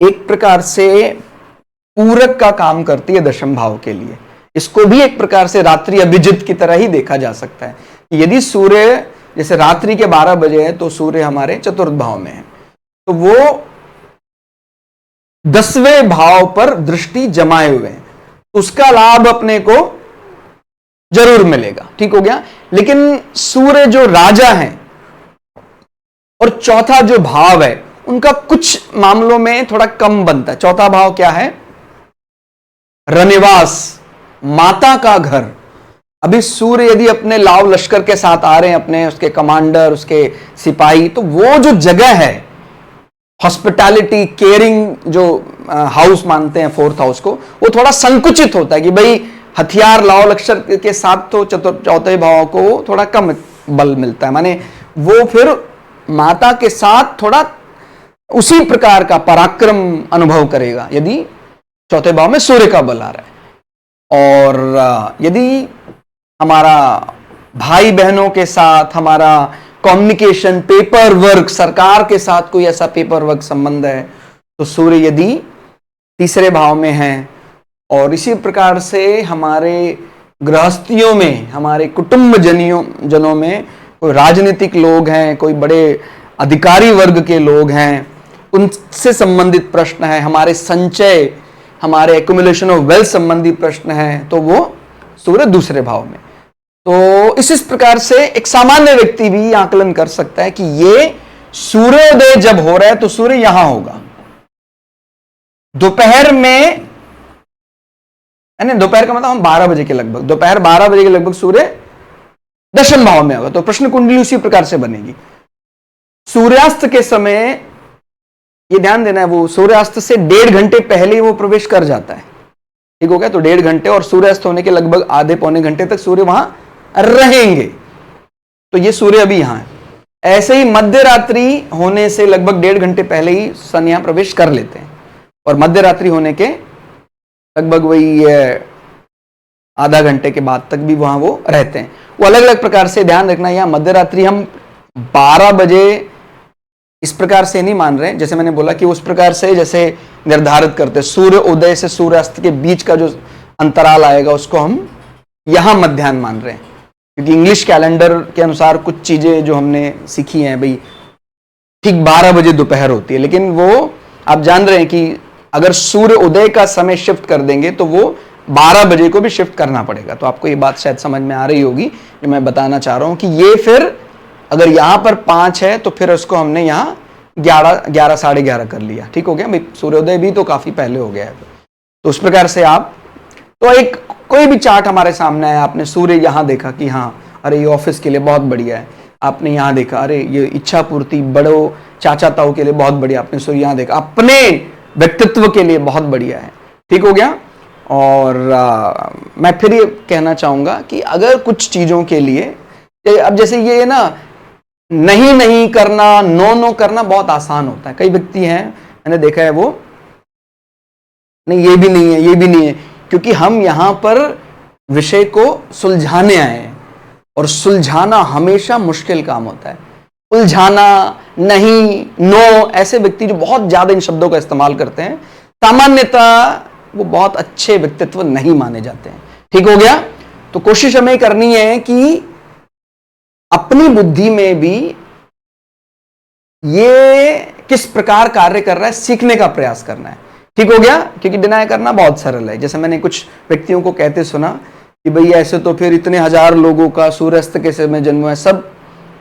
एक प्रकार से पूरक का काम करती है दशम भाव के लिए। इसको भी एक प्रकार से रात्रि अभिजित की तरह ही देखा जा सकता है। यदि सूर्य जैसे रात्रि के 12 बजे है तो सूर्य हमारे चतुर्थ भाव में है, तो वो 10वें भाव पर दृष्टि जमाए हुए हैं, उसका लाभ अपने को जरूर मिलेगा। ठीक हो गया। लेकिन सूर्य जो राजा है और चौथा जो भाव है उनका कुछ मामलों में थोड़ा कम बनता है। चौथा भाव क्या है? रनिवास, माता का घर। अभी सूर्य यदि अपने लाव लश्कर के साथ आ रहे हैं, अपने उसके कमांडर, उसके सिपाही, तो वो जो जगह है हॉस्पिटैलिटी केयरिंग जो हाउस मानते हैं फोर्थ हाउस को, वो थोड़ा संकुचित होता है कि भाई हथियार लाव लश्कर के साथ तो चौथे भाव को थोड़ा कम बल मिलता है। माने वो फिर माता के साथ थोड़ा उसी प्रकार का पराक्रम अनुभव करेगा यदि चौथे भाव में सूर्य का बल आ रहा है। और यदि हमारा भाई बहनों के साथ हमारा कम्युनिकेशन, पेपर वर्क, सरकार के साथ कोई ऐसा पेपर वर्क संबंध है तो सूर्य यदि तीसरे भाव में है, और इसी प्रकार से हमारे गृहस्थियों में, हमारे कुटुंब जनों में कोई राजनीतिक लोग हैं, कोई बड़े अधिकारी वर्ग के लोग हैं, उनसे संबंधित प्रश्न है, हमारे संचय, हमारे एक्युमुलेशन ऑफ वेल्थ संबंधी प्रश्न है, तो वो सूर्य दूसरे भाव में। तो इस प्रकार से एक सामान्य व्यक्ति भी आकलन कर सकता है कि ये सूर्योदय जब हो रहा है तो सूर्य यहां होगा, दोपहर में, यानी दोपहर का मतलब हम 12 बजे के लगभग, दोपहर 12 बजे के लगभग सूर्य दशम भाव में होगा। तो प्रश्न कुंडली उसी प्रकार से बनेगी। सूर्यास्त के समय ये ध्यान देना है, वो सूर्यास्त से 1.5 घंटे पहले वो प्रवेश कर जाता है। ठीक हो गया। तो 1.5 घंटे और सूर्यास्त होने के लगभग आधे पौने घंटे तक सूर्य वहां रहेंगे। तो ये सूर्य अभी यहां है। ऐसे ही मध्य रात्रि होने से लगभग 1.5 घंटे पहले ही सन यहां प्रवेश कर लेते हैं, और मध्य रात्रि होने के लगभग वही आधा घंटे के बाद तक भी वहां वो रहते हैं। वो अलग अलग प्रकार से ध्यान रखना, यहां मध्य रात्रि हम 12 बजे इस प्रकार से नहीं मान रहे हैं, जैसे मैंने बोला कि उस प्रकार से जैसे निर्धारित करते सूर्य उदय से सूर्यास्त के बीच का जो अंतराल आएगा उसको हम यहां मध्याह्न मान रहे हैं, क्योंकि इंग्लिश कैलेंडर के अनुसार कुछ चीजें जो हमने सीखी हैं भाई ठीक 12 बजे दोपहर होती है, लेकिन वो आप जान रहे हैं कि अगर सूर्य उदय का समय शिफ्ट कर देंगे तो वो 12 बजे को भी शिफ्ट करना पड़ेगा। तो आपको ये बात शायद समझ में आ रही होगी जो मैं बताना चाह रहा हूं कि ये फिर अगर यहां पर 5 है तो फिर उसको हमने यहां 11 साढ़े 11 कर लिया। ठीक हो गया भाई, सूर्योदय भी तो काफी पहले हो गया है। तो उस प्रकार से आप, तो एक कोई भी चार्ट हमारे सामने है, आपने सूर्य यहां देखा कि हाँ अरे ये ऑफिस के लिए बहुत बढ़िया है, आपने यहां देखा अरे ये इच्छा पूर्ति बड़ो चाचा ताऊ के लिए बहुत बढ़िया, आपने सूर्य यहां देखा अपने व्यक्तित्व के लिए बहुत बढ़िया है। ठीक हो गया। और मैं फिर ये कहना चाहूंगा कि अगर कुछ चीजों के लिए, अब जैसे ये ना नहीं नहीं करना, नो नो करना बहुत आसान होता है। कई व्यक्ति हैं मैंने देखा है वो नहीं ये भी नहीं है, ये भी नहीं है, क्योंकि हम यहां पर विषय को सुलझाने आए हैं, और सुलझाना हमेशा मुश्किल काम होता है। उलझाना, नहीं, नो, ऐसे व्यक्ति जो बहुत ज्यादा इन शब्दों का इस्तेमाल करते हैं, सामान्यतः वो बहुत अच्छे व्यक्तित्व नहीं माने जाते हैं। ठीक हो गया? तो कोशिश हमें करनी है कि अपनी बुद्धि में भी ये किस प्रकार कार्य कर रहा है सीखने का प्रयास करना है। ठीक हो गया? क्योंकि डिनाय करना बहुत सरल है। जैसे मैंने कुछ व्यक्तियों को कहते सुना कि भाई ऐसे तो फिर इतने हजार लोगों का सूर्यास्त के समय जन्म है, सब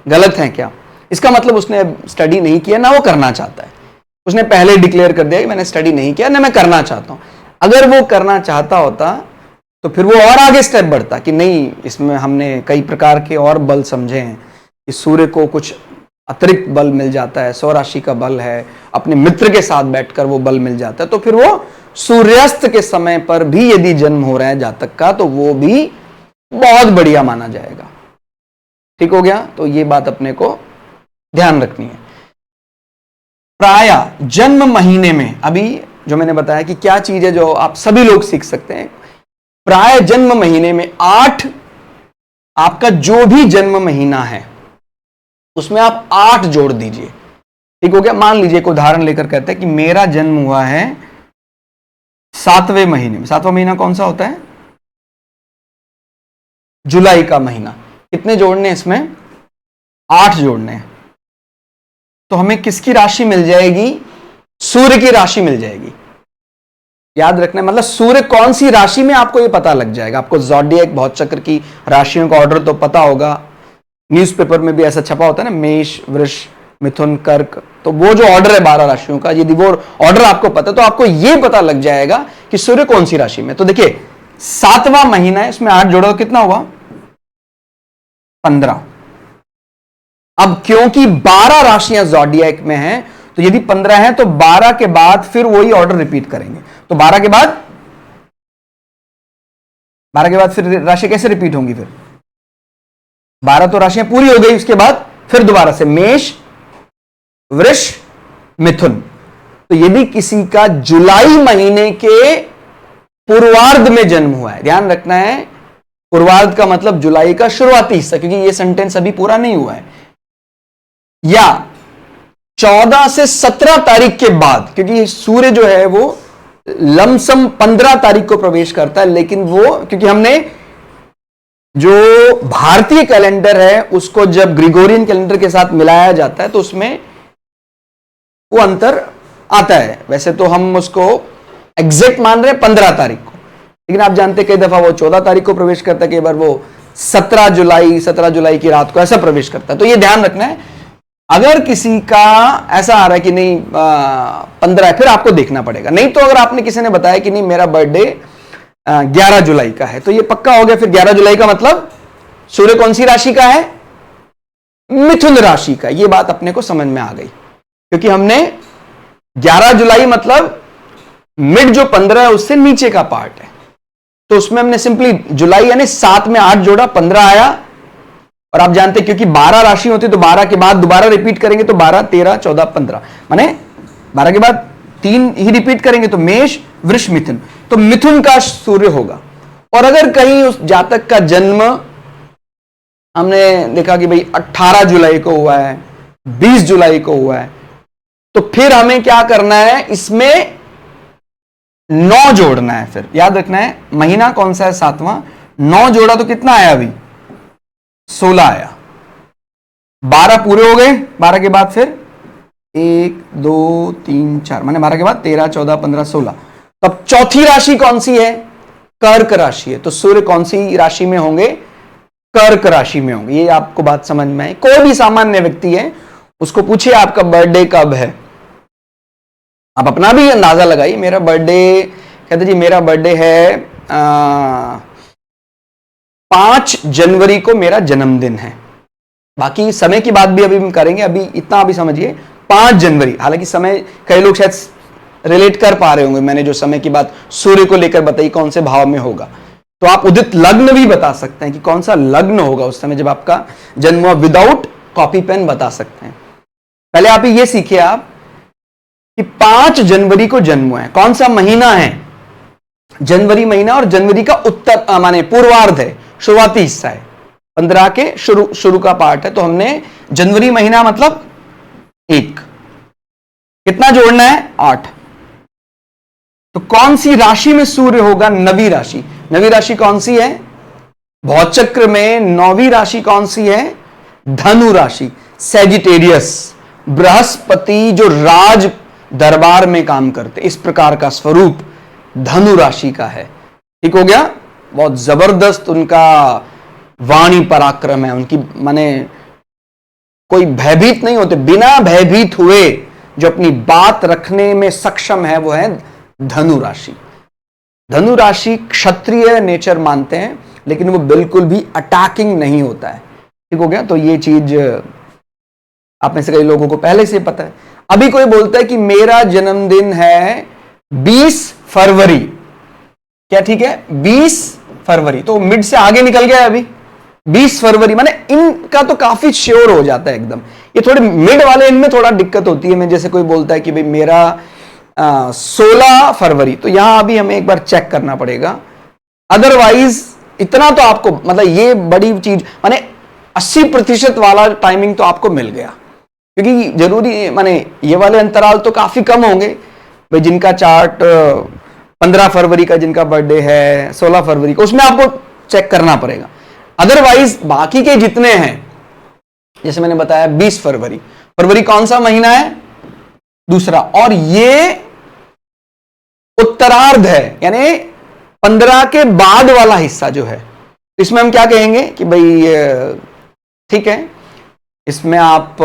गलत है क्या? इसका मतलब उसने स्टडी नहीं किया, ना वो करना चाहता है। उसने पहले डिक्लेयर कर दिया कि मैंने स्टडी नहीं किया, ना मैं करना चाहता हूं। अगर वो करना चाहता होता तो फिर वो और आगे स्टेप बढ़ता कि नहीं, इसमें हमने कई प्रकार के और बल समझे हैं कि सूर्य को कुछ अतिरिक्त बल मिल जाता है, स्वराशि का बल है, अपने मित्र के साथ बैठकर वो बल मिल जाता है। तो फिर वो सूर्यास्त के समय पर भी यदि जन्म हो रहा है जातक का तो वो भी बहुत बढ़िया माना जाएगा। ठीक हो गया? तो ये बात अपने को ध्यान रखनी है। प्राय जन्म महीने में, अभी जो मैंने बताया कि क्या चीज है जो आप सभी लोग सीख सकते हैं, प्राय जन्म महीने में 8, आपका जो भी जन्म महीना है उसमें आप 8 जोड़ दीजिए। ठीक हो गया? मान लीजिए एक उदाहरण लेकर कहते हैं कि मेरा जन्म हुआ है 7वें महीने में। 7वां महीना कौन सा होता है? जुलाई का महीना। कितने जोड़ने हैं इसमें? 8 जोड़ने हैं। तो हमें किसकी राशि मिल जाएगी? सूर्य की राशि मिल जाएगी। याद रखना, मतलब सूर्य कौन सी राशि में, आपको ये पता लग जाएगा। आपको ज़ोडिएक बहुत चक्र की राशियों का ऑर्डर तो पता होगा, न्यूज़पेपर में भी ऐसा छपा होता है ना, मेष, वृष, मिथुन, कर्क। तो वो जो ऑर्डर है 12 राशियों का, यदि वो ऑर्डर आपको पता है तो आपको ये पता लग जाएगा कि सूर्य कौन सी राशि में। तो देखिए 7वां महीना है, इसमें 8 जोड़ो, कितना हुआ? 15। अब क्योंकि 12 राशियां ज़ोडिएक में हैं, तो यदि 15 है तो 12 के बाद फिर वही ऑर्डर रिपीट करेंगे। तो 12 के बाद फिर राशि कैसे रिपीट होंगी? फिर 12 तो राशियां पूरी हो गई, उसके बाद फिर दोबारा से मेष, वृष, मिथुन। तो यदि किसी का जुलाई महीने के पूर्वार्ध में जन्म हुआ है, ध्यान रखना है, पूर्वार्ध का मतलब जुलाई का शुरुआती हिस्सा, क्योंकि यह सेंटेंस अभी पूरा नहीं हुआ है, या 14 से 17 तारीख के बाद, क्योंकि सूर्य जो है वो लमसम 15 तारीख को प्रवेश करता है, लेकिन वो क्योंकि हमने जो भारतीय कैलेंडर है उसको जब ग्रिगोरियन कैलेंडर के साथ मिलाया जाता है तो उसमें वो अंतर आता है। वैसे तो हम उसको एग्जैक्ट मान रहे हैं 15 तारीख को, लेकिन आप जानते कई दफा वो 14 तारीख को प्रवेश करता है, कई बार वो 17 जुलाई की रात को ऐसा प्रवेश करता है। तो ये ध्यान रखना है। अगर किसी का ऐसा आ रहा है कि नहीं 15 है, फिर आपको देखना पड़ेगा। नहीं तो अगर आपने किसी ने बताया कि नहीं मेरा बर्थडे 11 जुलाई का है, तो ये पक्का हो गया। फिर 11 जुलाई का मतलब सूर्य कौन सी राशि का है? मिथुन राशि का। ये बात अपने को समझ में आ गई, क्योंकि हमने 11 जुलाई मतलब मिड जो 15 है उससे नीचे का पार्ट है, तो उसमें हमने सिंपली जुलाई यानी 7 में 8 जोड़ा, 15 आया। और आप जानते क्योंकि 12 राशि होती है तो 12 के बाद दोबारा रिपीट करेंगे, तो 12, 13, 14, 15, माने 12 के बाद 3 ही रिपीट करेंगे, तो मेष, वृष, मिथुन। तो मिथुन का सूर्य होगा। और अगर कहीं उस जातक का जन्म हमने देखा कि भाई 18 जुलाई को हुआ है, 20 जुलाई को हुआ है, तो फिर हमें क्या करना है? इसमें 9 जोड़ना है। फिर याद रखना है महीना कौन सा है? 7वां। 9 जोड़ा तो कितना आया? अभी 16 आया। 12 पूरे हो गए, 12 के बाद फिर 1, 2, 3, 4, माने 12 के बाद 13, 14, 15, 16। तब चौथी राशि कौन सी है? कर्क राशि है। तो सूर्य कौन सी राशि में होंगे? कर्क राशि में होंगे। ये आपको बात समझ में आई? कोई भी सामान्य व्यक्ति है, उसको पूछिए आपका बर्थडे कब है, आप अपना भी अंदाजा लगाइए। मेरा बर्थडे, कहते जी मेरा बर्थडे है 5 जनवरी को मेरा जन्मदिन है। बाकी समय की बात भी अभी हम करेंगे, अभी इतना अभी समझिए 5 जनवरी। हालांकि समय कई लोग शायद रिलेट कर पा रहे होंगे, मैंने जो समय की बात सूर्य को लेकर बताई कौन से भाव में होगा, तो आप उदित लग्न भी बता सकते हैं कि कौन सा लग्न होगा उस समय जब आपका जन्म हुआ, विदाउट कॉपी पेन बता सकते हैं। पहले आप ये सीखिए आप कि 5 जनवरी को जन्म हुआ है, कौन सा महीना है? जनवरी महीना, और जनवरी का उत्तर माने पूर्वार्ध है, शुरुआती हिस्सा है, 15 के शुरू का पार्ट है। तो हमने जनवरी महीना मतलब 1, कितना जोड़ना है? 8। तो कौन सी राशि में सूर्य होगा? नवी राशि। नवी राशि कौन सी है? भौचक्र में नौवीं राशि कौन सी है? धनु राशि, सैजिटेरियस। बृहस्पति जो राज दरबार में काम करते, इस प्रकार का स्वरूप धनु राशि का है। ठीक हो गया? बहुत जबरदस्त उनका वाणी पराक्रम है, उनकी माने कोई भयभीत नहीं होते, बिना भयभीत हुए जो अपनी बात रखने में सक्षम है वो है धनु राशि। धनु राशि क्षत्रिय नेचर मानते हैं, लेकिन वो बिल्कुल भी अटैकिंग नहीं होता है। ठीक हो गया? तो ये चीज आप में से कई लोगों को पहले से पता है। अभी कोई बोलता है कि मेरा जन्मदिन है 20 फरवरी, क्या ठीक है? 20 फरवरी तो मिड से आगे निकल गया है अभी। 20 फरवरी माने इनका तो काफी श्योर हो जाता है एकदम। ये थोड़े मिड वाले इनमें थोड़ा दिक्कत होती है। मैं जैसे कोई बोलता है कि भाई मेरा 16 फरवरी, तो यहां अभी हमें एक बार चेक करना पड़ेगा। अदरवाइज इतना तो आपको मतलब ये बड़ी चीज माने 80% वाला टाइमिंग तो आपको मिल गया, क्योंकि जरूरी माने ये वाले अंतराल तो काफी कम होंगे भाई। जिनका चार्ट 15 फरवरी का जिनका बर्थडे है, 16 फरवरी का, उसमें आपको चेक करना पड़ेगा। अदरवाइज बाकी के जितने हैं, जैसे मैंने बताया 20 फरवरी, फरवरी कौन सा महीना है? दूसरा। और ये उत्तरार्ध है, यानी 15 के बाद वाला हिस्सा जो है, इसमें हम क्या कहेंगे कि भाई ठीक है, इसमें आप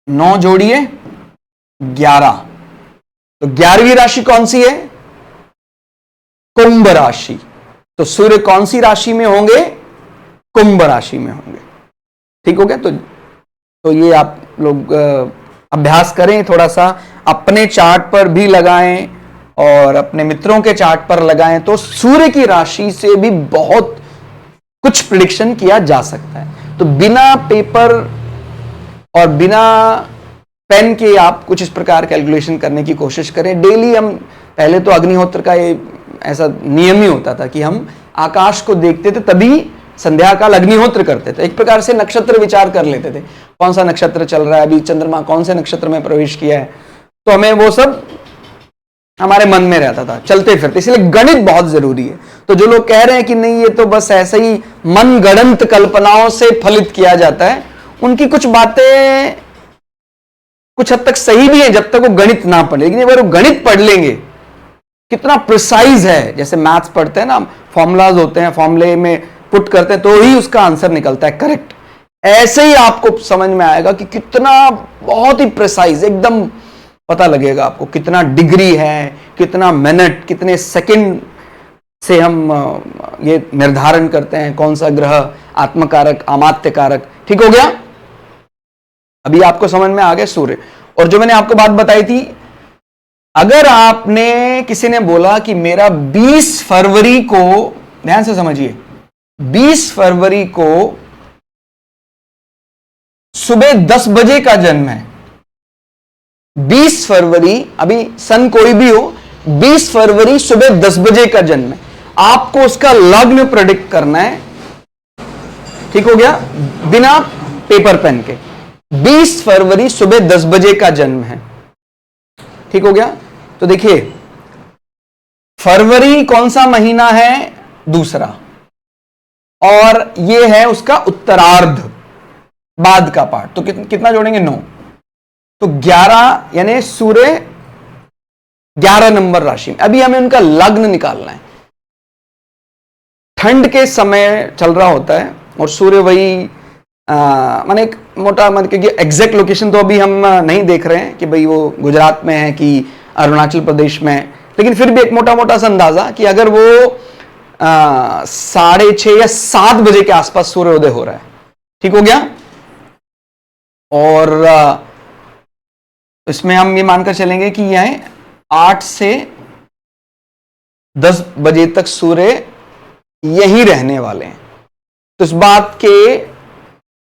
9 जोड़िए 11, तो 11वीं राशि कौन सी है? कुंभ राशि। तो सूर्य कौन सी राशि में होंगे? कुंभ राशि में होंगे। ठीक हो गया? तो ये आप लोग अभ्यास करें, थोड़ा सा अपने चार्ट पर भी लगाएं और अपने मित्रों के चार्ट पर लगाएं, तो सूर्य की राशि से भी बहुत कुछ प्रिडिक्शन किया जा सकता है। तो बिना पेपर और बिना पेन के आप कुछ इस प्रकार कैलकुलेशन करने की कोशिश करें। डेली हम पहले तो अग्निहोत्र का ये ऐसा नियम ही होता था कि हम आकाश को देखते थे, तभी संध्या काल अग्निहोत्र करते थे। एक प्रकार से नक्षत्र विचार कर लेते थे, कौन सा नक्षत्र चल रहा है अभी, चंद्रमा कौन से नक्षत्र में प्रवेश किया है, तो हमें वो सब हमारे मन में रहता था चलते फिरते। इसलिए गणित बहुत जरूरी है। तो जो लोग कह रहे हैं कि नहीं ये तो बस ऐसे ही मन गढ़ंत कल्पनाओं से फलित किया जाता है, उनकी कुछ बातें कुछ हद तक सही भी है जब तक वो गणित ना पढ़े। लेकिन अगर वो गणित पढ़ लेंगे, कितना प्रिसाइज है, जैसे मैथ्स पढ़ते हैं ना, फॉर्मूलाज होते हैं, फॉर्मूले में पुट करते हैं तो ही उसका आंसर निकलता है करेक्ट। ऐसे ही आपको समझ में आएगा कि कितना बहुत ही प्रिसाइज, एकदम पता लगेगा आपको कितना डिग्री है, कितना मिनट, कितने सेकंड से हम ये निर्धारण करते हैं कौन सा ग्रह आत्मकारक अमात्य कारक। ठीक हो गया? अभी आपको समझ में आ गया सूर्य। और जो मैंने आपको बात बताई थी, अगर आपने किसी ने बोला कि मेरा 20 फरवरी को, ध्यान से समझिए, 20 फरवरी को सुबह 10 बजे का जन्म है, 20 फरवरी, अभी सन कोई भी हो, 20 फरवरी सुबह 10 बजे का जन्म है, आपको उसका लग्न प्रेडिक्ट करना है। ठीक हो गया? बिना पेपर पेन के। 20 फरवरी सुबह 10 बजे का जन्म है। ठीक हो गया? तो देखिए, फरवरी कौन सा महीना है? दूसरा, और यह है उसका उत्तरार्ध, बाद का पार्ट। तो कितना जोड़ेंगे? 9। तो 11, यानी सूर्य 11 नंबर राशि में। अभी हमें उनका लग्न निकालना है। ठंड के समय चल रहा होता है और सूर्य वही माने एक मोटा मतलब, क्योंकि एग्जैक्ट लोकेशन तो अभी हम नहीं देख रहे हैं कि भाई वो गुजरात में है कि अरुणाचल प्रदेश में है, लेकिन फिर भी एक मोटा मोटा सा अंदाजा कि अगर वो 6:30 या 7 बजे के आसपास सूर्योदय हो रहा है। ठीक हो गया? और इसमें हम ये मानकर चलेंगे कि यह 8 से 10 बजे तक सूर्य यही रहने वाले हैं। तो इस बात के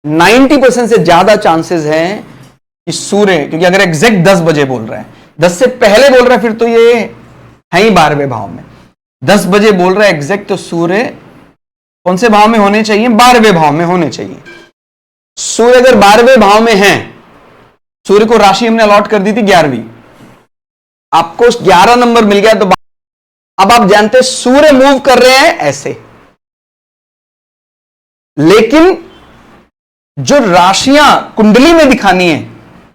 90% से ज्यादा चांसेस हैं कि सूर्य, क्योंकि अगर एग्जैक्ट 10 बजे बोल रहा है, 10 से पहले बोल रहा है, फिर तो ये है ही 12वें भाव में। 10 बजे बोल रहा है एग्जैक्ट, तो सूर्य कौन से भाव में होने चाहिए? 12वें भाव में होने चाहिए। सूर्य अगर 12वें भाव में है, सूर्य को राशि हमने अलॉट कर दी थी 11वीं, आपको 11 नंबर मिल गया तो अब आप जानते हैं सूर्य मूव कर रहे हैं ऐसे, लेकिन जो राशियां कुंडली में दिखानी है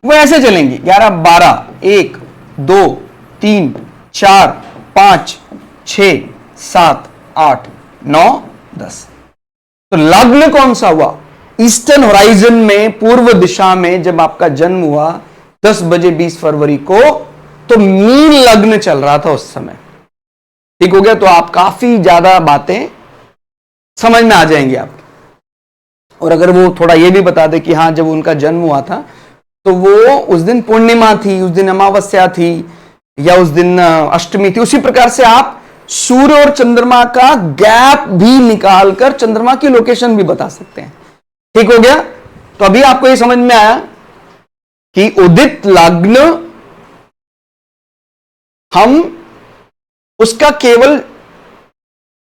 वो ऐसे चलेंगी 11, 12, 1, 2, 3, 4, 5, 6, 7, 8, 9, 10। तो लग्न कौन सा हुआ? ईस्टर्न होराइजन में, पूर्व दिशा में जब आपका जन्म हुआ 10 बजे 20 फरवरी को, तो मीन लग्न चल रहा था उस समय। ठीक हो गया? तो आप काफी ज्यादा बातें समझ में आ जाएंगी आपकी। और अगर वो थोड़ा ये भी बता दे कि हाँ जब उनका जन्म हुआ था तो वो उस दिन पूर्णिमा थी, उस दिन अमावस्या थी, या उस दिन अष्टमी थी, उसी प्रकार से आप सूर्य और चंद्रमा का गैप भी निकालकर चंद्रमा की लोकेशन भी बता सकते हैं। ठीक हो गया? तो अभी आपको ये समझ में आया कि उदित लग्न हम उसका केवल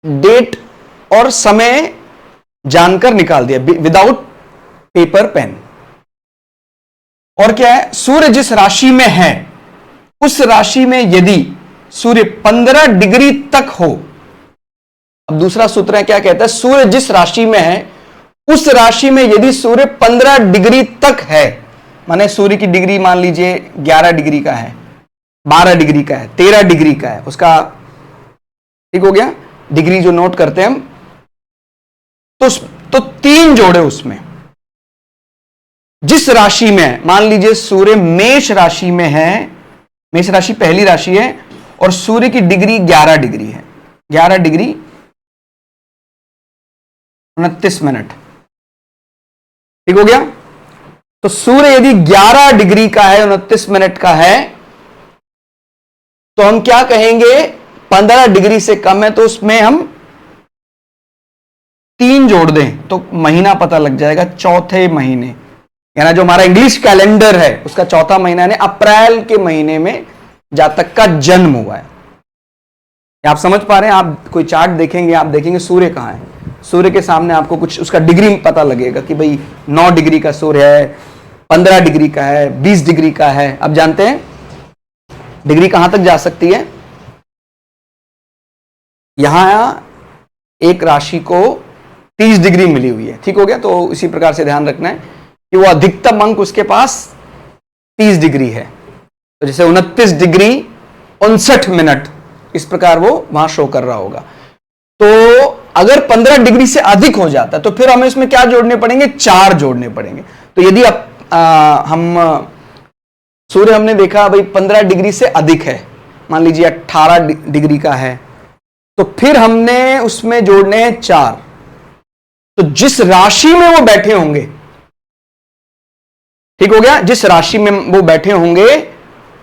डेट और समय जानकर निकाल दिया विदाउट पेपर पेन। और क्या है? सूर्य जिस राशि में है उस राशि में यदि सूर्य 15 डिग्री तक हो, अब दूसरा सूत्र है, क्या कहता है? सूर्य जिस राशि में है उस राशि में यदि सूर्य 15 डिग्री तक है, माने सूर्य की डिग्री मान लीजिए 11 डिग्री का है, 12 डिग्री का है, 13 डिग्री का है उसका, ठीक हो गया? डिग्री जो नोट करते हैं हम, तो 3 जोड़े उसमें। जिस राशि में है, मान लीजिए सूर्य मेष राशि में है, मेष राशि पहली राशि है और सूर्य की डिग्री 11 डिग्री है, 11 डिग्री 29 मिनट। ठीक हो गया? तो सूर्य यदि 11 डिग्री का है, 29 मिनट का है, तो हम क्या कहेंगे? 15 डिग्री से कम है तो उसमें हम 3 जोड़ दें तो महीना पता लग जाएगा। चौथे महीने, यानी जो हमारा इंग्लिश कैलेंडर है उसका चौथा महीना यानी अप्रैल के महीने में जातक का जन्म हुआ है। आप समझ पा रहे हैं? आप कोई चार्ट देखेंगे, आप देखेंगे सूर्य कहां है, सूर्य के सामने आपको कुछ उसका डिग्री पता लगेगा कि भाई 9 डिग्री का सूर्य है, 15 डिग्री का है, 20 डिग्री का है। अब जानते हैं डिग्री कहां तक जा सकती है? यहां एक राशि को 30 डिग्री मिली हुई है। ठीक हो गया? तो इसी प्रकार से ध्यान रखना है कि वो अधिकतम अंक उसके पास 30 डिग्री है, तो जैसे 29 डिग्री 59 मिनट, इस प्रकार वो वहां शो कर रहा होगा। तो अगर 15 डिग्री से अधिक हो जाता है तो फिर हमें इसमें क्या जोड़ने पड़ेंगे? 4 जोड़ने पड़ेंगे। तो यदि हम सूर्य हमने देखा भाई 15 डिग्री से अधिक है, मान लीजिए 18 डिग्री का है, तो फिर हमने उसमें जोड़ने हैं 4। तो जिस राशि में वो बैठे होंगे, ठीक हो गया? जिस राशि में वो बैठे होंगे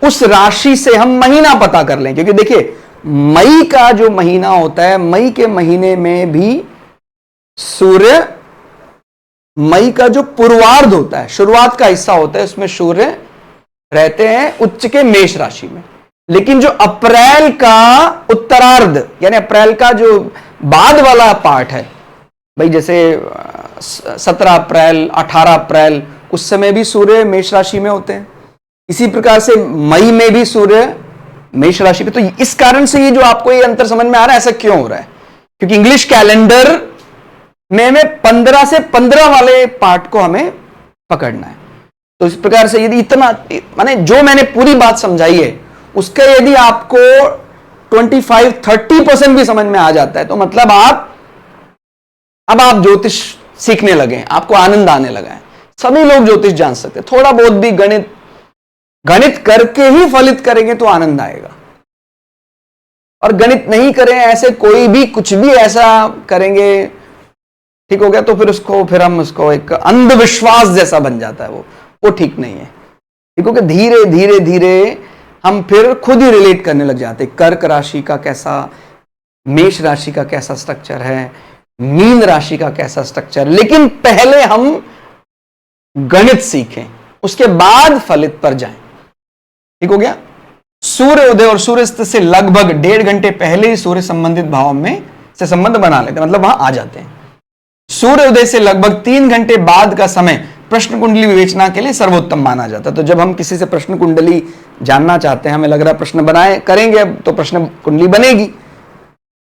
उस राशि से हम महीना पता कर लें, क्योंकि देखिए मई का जो महीना होता है, मई के महीने में भी सूर्य, मई का जो पूर्वार्ध होता है, शुरुआत का हिस्सा होता है, उसमें सूर्य रहते हैं उच्च के मेष राशि में। लेकिन जो अप्रैल का उत्तरार्ध यानी अप्रैल का जो बाद वाला पार्ट है, भाई जैसे 17 अप्रैल 18 अप्रैल, उस समय भी सूर्य मेष राशि में होते हैं। इसी प्रकार से मई में भी सूर्य मेष राशि में। तो इस कारण से ये जो आपको ये अंतर समझ में आ रहा है, ऐसा क्यों हो रहा है? क्योंकि इंग्लिश कैलेंडर में हमें 15 से 15 वाले पार्ट को हमें पकड़ना है। तो इस प्रकार से यदि इतना, माने जो मैंने पूरी बात समझाई है उसका यदि आपको 25-30% भी समझ में आ जाता है तो मतलब अब आप ज्योतिष सीखने लगे, आपको आनंद आने लगा है। सभी लोग ज्योतिष जान सकते हैं, थोड़ा बहुत भी गणित करके ही फलित करेंगे तो आनंद आएगा। और गणित नहीं करें, ऐसे कोई भी कुछ भी ऐसा करेंगे, ठीक हो गया, तो फिर हम उसको एक अंधविश्वास जैसा बन जाता है, वो ठीक नहीं है। ठीक हो गया? धीरे धीरे धीरे हम फिर खुद ही रिलेट करने लग जाते हैं। कर्क राशि का कैसा, मेष राशि का कैसा स्ट्रक्चर है, मीन राशि का कैसा स्ट्रक्चर। लेकिन पहले हम गणित सीखें, उसके बाद फलित पर जाएं। ठीक हो गया? सूर्य उदय और सूर्यास्त से लगभग 1.5 घंटे पहले ही सूर्य संबंधित भाव में से संबंध बना लेते हैं, मतलब वहां आ जाते हैं। सूर्य उदय से लगभग 3 घंटे बाद का समय प्रश्न कुंडली विवेचना के लिए सर्वोत्तम माना जाता है। तो जब हम किसी से प्रश्न कुंडली जानना चाहते हैं, हमें लग रहा है प्रश्न बनाए करेंगे अब तो प्रश्न कुंडली बनेगी,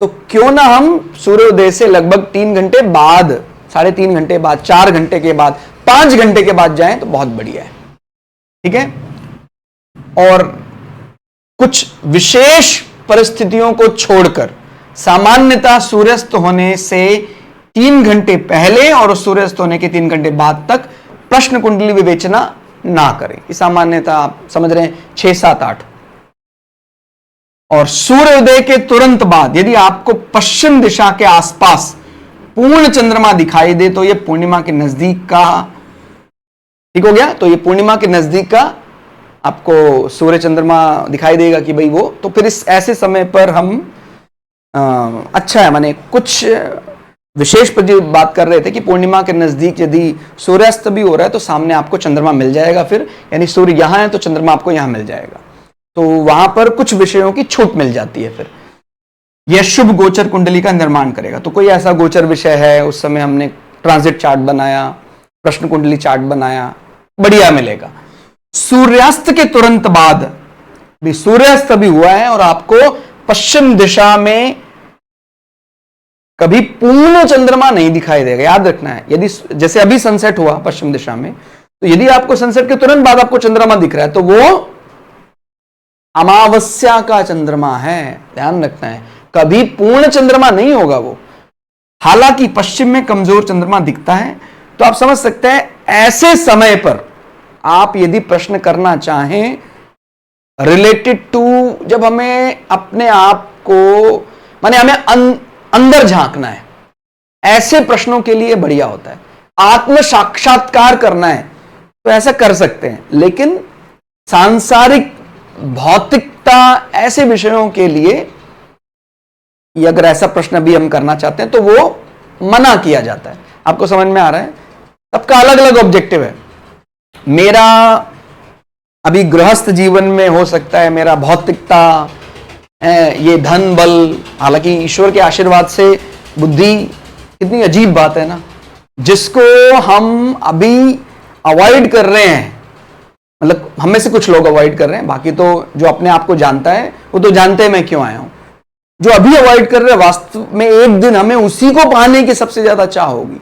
तो क्यों ना हम सूर्योदय से लगभग 3 घंटे बाद, 3.5 घंटे बाद, 4 घंटे के बाद, 5 घंटे के बाद जाएं तो बहुत बढ़िया है। ठीक है। और कुछ विशेष परिस्थितियों को छोड़कर सामान्यतः सूर्यास्त होने से 3 घंटे पहले और सूर्यास्त होने के 3 घंटे बाद तक प्रश्न कुंडली विवेचना ना करें। ये सामान्यतः आप समझ रहे हैं 6, 7, 8। और सूर्योदय के तुरंत बाद यदि आपको पश्चिम दिशा के आसपास पूर्ण चंद्रमा दिखाई दे तो यह पूर्णिमा के नजदीक का, ठीक हो गया, तो ये पूर्णिमा के नजदीक का आपको सूर्य चंद्रमा दिखाई देगा कि भाई वो, तो फिर इस ऐसे समय पर हम अच्छा है, माने कुछ विशेष पर जो बात कर रहे थे कि पूर्णिमा के नजदीक यदि सूर्यास्त भी हो रहा है तो सामने आपको चंद्रमा मिल जाएगा, फिर यानी सूर्य यहां है तो चंद्रमा आपको यहां मिल जाएगा, तो वहां पर कुछ विषयों की छूट मिल जाती है। फिर यह शुभ गोचर कुंडली का निर्माण करेगा। तो कोई ऐसा गोचर विषय है, उस समय हमने ट्रांजिट चार्ट बनाया, प्रश्न कुंडली चार्ट बनाया, बढ़िया मिलेगा। सूर्यास्त के तुरंत बाद भी, सूर्यास्त भी हुआ है और आपको पश्चिम दिशा में कभी पूर्ण चंद्रमा नहीं दिखाई देगा, याद रखना है। यदि जैसे अभी सनसेट हुआ पश्चिम दिशा में, तो यदि आपको सनसेट के तुरंत बाद आपको चंद्रमा दिख रहा है तो वो अमावस्या का चंद्रमा है, ध्यान रखना है। कभी पूर्ण चंद्रमा नहीं होगा वो। हालांकि पश्चिम में कमजोर चंद्रमा दिखता है, तो आप समझ सकते हैं ऐसे समय पर आप यदि प्रश्न करना चाहें रिलेटेड टू, जब हमें अपने आप को, माने हमें अंदर झांकना है, ऐसे प्रश्नों के लिए बढ़िया होता है। आत्म साक्षात्कार करना है तो ऐसा कर सकते हैं, लेकिन सांसारिक भौतिकता ऐसे विषयों के लिए अगर ऐसा प्रश्न भी हम करना चाहते हैं तो वो मना किया जाता है। आपको समझ में आ रहा है? सबका अलग अलग ऑब्जेक्टिव है। मेरा अभी गृहस्थ जीवन में हो सकता है, मेरा भौतिकता है, ये धन बल, हालांकि ईश्वर के आशीर्वाद से बुद्धि, कितनी अजीब बात है ना, जिसको हम अभी अवॉइड कर रहे हैं, मतलब हम में से कुछ लोग अवॉइड कर रहे हैं, बाकी तो जो अपने आप को जानता है वो तो जानते हैं मैं क्यों आया हूं। जो अभी अवॉइड कर रहे हैं, वास्तव में एक दिन हमें उसी को पाने की सबसे ज्यादा चाह होगी।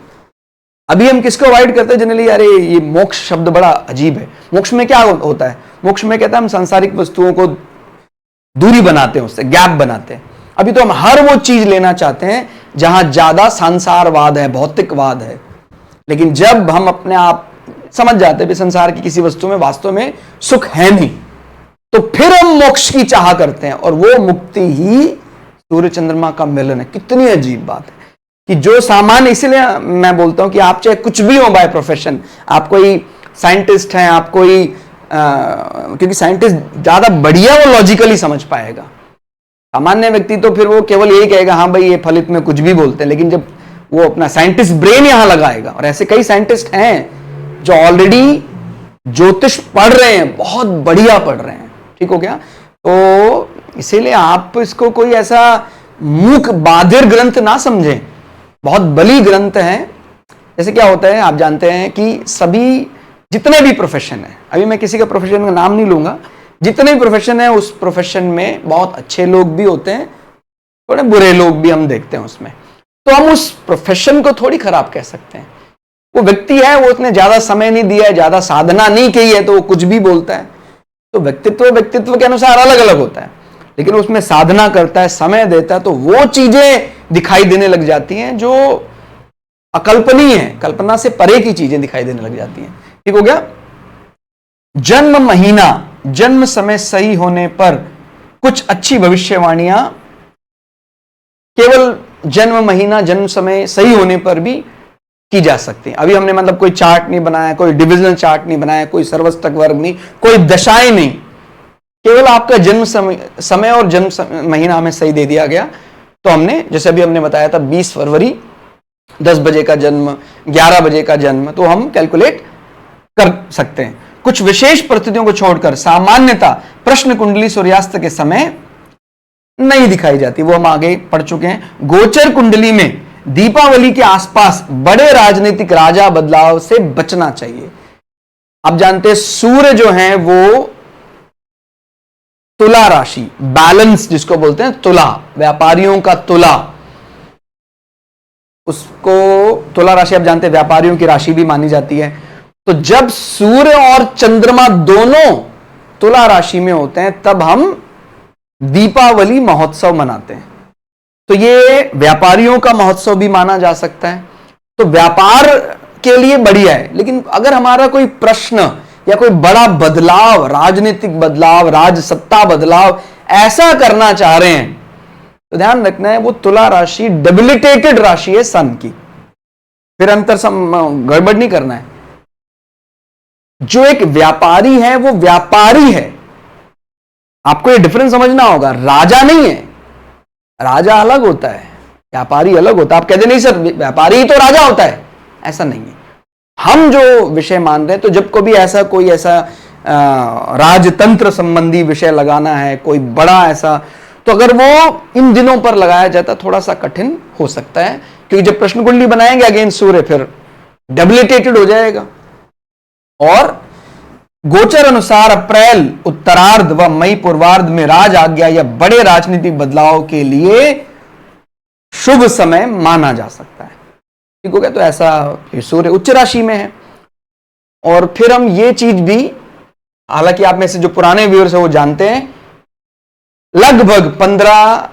अभी हम किसको अवॉइड करते हैं जनरली? अरे ये मोक्ष शब्द बड़ा अजीब है। मोक्ष में क्या होता है? मोक्ष में कहता है हम सांसारिक वस्तुओं को दूरी बनाते हैं, उससे गैप बनाते हैं। अभी तो हम हर वो चीज लेना चाहते हैं जहां ज्यादा सांसारवाद है, भौतिकवाद है। लेकिन जब हम अपने आप समझ जाते हैं संसार की किसी वस्तु में वास्तव में सुख है नहीं, तो फिर हम मोक्ष की चाह करते हैं, और वो मुक्ति ही सूर्य चंद्रमा का मिलन है। कितनी अजीब बात है कि जो सामान्य, इसलिए मैं बोलता हूं कि आप चाहे कुछ भी हो बाय प्रोफेशन, आप कोई साइंटिस्ट हैं, आप कोई क्योंकि साइंटिस्ट ज्यादा बढ़िया वो लॉजिकली समझ पाएगा। सामान्य व्यक्ति तो फिर वो केवल यही कहेगा हाँ भाई ये फलित में कुछ भी बोलते हैं, लेकिन जब वो अपना साइंटिस्ट ब्रेन यहां लगाएगा, और ऐसे कई साइंटिस्ट हैं जो ऑलरेडी ज्योतिष पढ़ रहे हैं, बहुत बढ़िया पढ़ रहे हैं, ठीक हो गया। तो इसीलिए आप इसको कोई ऐसा मूक बाधिर ग्रंथ ना समझें, बहुत बली ग्रंथ है। जैसे क्या होता है आप जानते हैं कि सभी जितने भी प्रोफेशन है, अभी मैं किसी का प्रोफेशन का नाम नहीं लूंगा, जितने भी प्रोफेशन है उस प्रोफेशन में बहुत अच्छे लोग भी होते हैं, थोड़े बुरे लोग भी हम देखते हैं उसमें। तो हम उस प्रोफेशन को थोड़ी खराब कह सकते हैं। वो व्यक्ति है, वो उतने ज्यादा समय नहीं दिया है, ज्यादा साधना नहीं की है, तो वो कुछ भी बोलता है। तो व्यक्तित्व के अनुसार अलग अलग होता है, लेकिन उसमें साधना करता है, समय देता है, तो वो चीजें दिखाई देने लग जाती हैं जो अकल्पनीय है, कल्पना से परे की चीजें दिखाई देने लग जाती हैं। ठीक हो गया। जन्म महीना, जन्म समय सही होने पर कुछ अच्छी भविष्यवाणियां केवल जन्म महीना, जन्म समय सही होने पर भी की जा सकती है। अभी हमने मतलब कोई चार्ट नहीं बनाया, कोई डिविजनल चार्ट नहीं बनाया, कोई सर्वस्तक वर्ग नहीं, कोई दशाएं नहीं, केवल आपका जन्म समय और जन्म महीना हमें सही दे दिया गया। तो हमने, जैसे अभी हमने बताया था 20 फरवरी 10 बजे का जन्म, 11 बजे का जन्म, तो हम कैलकुलेट कर सकते हैं। कुछ विशेष परिस्थितियों को छोड़कर सामान्यतः प्रश्न कुंडली सूर्यास्त के समय नहीं दिखाई जाती, वो हम आगे पढ़ चुके हैं। गोचर कुंडली में दीपावली के आसपास बड़े राजनीतिक राजा बदलाव से बचना चाहिए। आप जानते हैं सूर्य जो है वो तुला राशि, बैलेंस जिसको बोलते हैं, तुला, व्यापारियों का तुला, उसको तुला राशि आप जानते हैं व्यापारियों की राशि भी मानी जाती है। तो जब सूर्य और चंद्रमा दोनों तुला राशि में होते हैं तब हम दीपावली महोत्सव मनाते हैं। तो ये व्यापारियों का महोत्सव भी माना जा सकता है। तो व्यापार के लिए बढ़िया है, लेकिन अगर हमारा कोई प्रश्न या कोई बड़ा बदलाव, राजनीतिक बदलाव, राजसत्ता बदलाव ऐसा करना चाह रहे हैं तो ध्यान रखना है वो तुला राशि डेबिलिटेटेड राशि है सन की, फिर अंतर गड़बड़ नहीं करना है। जो एक व्यापारी है वो व्यापारी है, आपको ये डिफरेंस समझना होगा। राजा नहीं है, राजा अलग होता है, व्यापारी अलग होता है। आप कहते नहीं सर व्यापारी ही तो राजा होता है, ऐसा नहीं है। हम जो विषय मान रहे हैं, तो जब कभी ऐसा कोई ऐसा राजतंत्र संबंधी विषय लगाना है, कोई बड़ा ऐसा, तो अगर वो इन दिनों पर लगाया जाता थोड़ा सा कठिन हो सकता है, क्योंकि जब प्रश्न कुंडली बनाएंगे अगेंस्ट सूर्य फिर डेबिलिटेटेड हो जाएगा। और गोचर अनुसार अप्रैल उत्तरार्ध व मई पूर्वार्ध में राज आज्ञा या बड़े राजनीतिक बदलाव के लिए शुभ समय माना जा सकता है। ठीक हो गया। तो ऐसा सूर्य उच्च राशि में है। और फिर हम ये चीज भी, हालांकि आप में से जो पुराने व्यूअर्स है वो जानते हैं, लगभग 15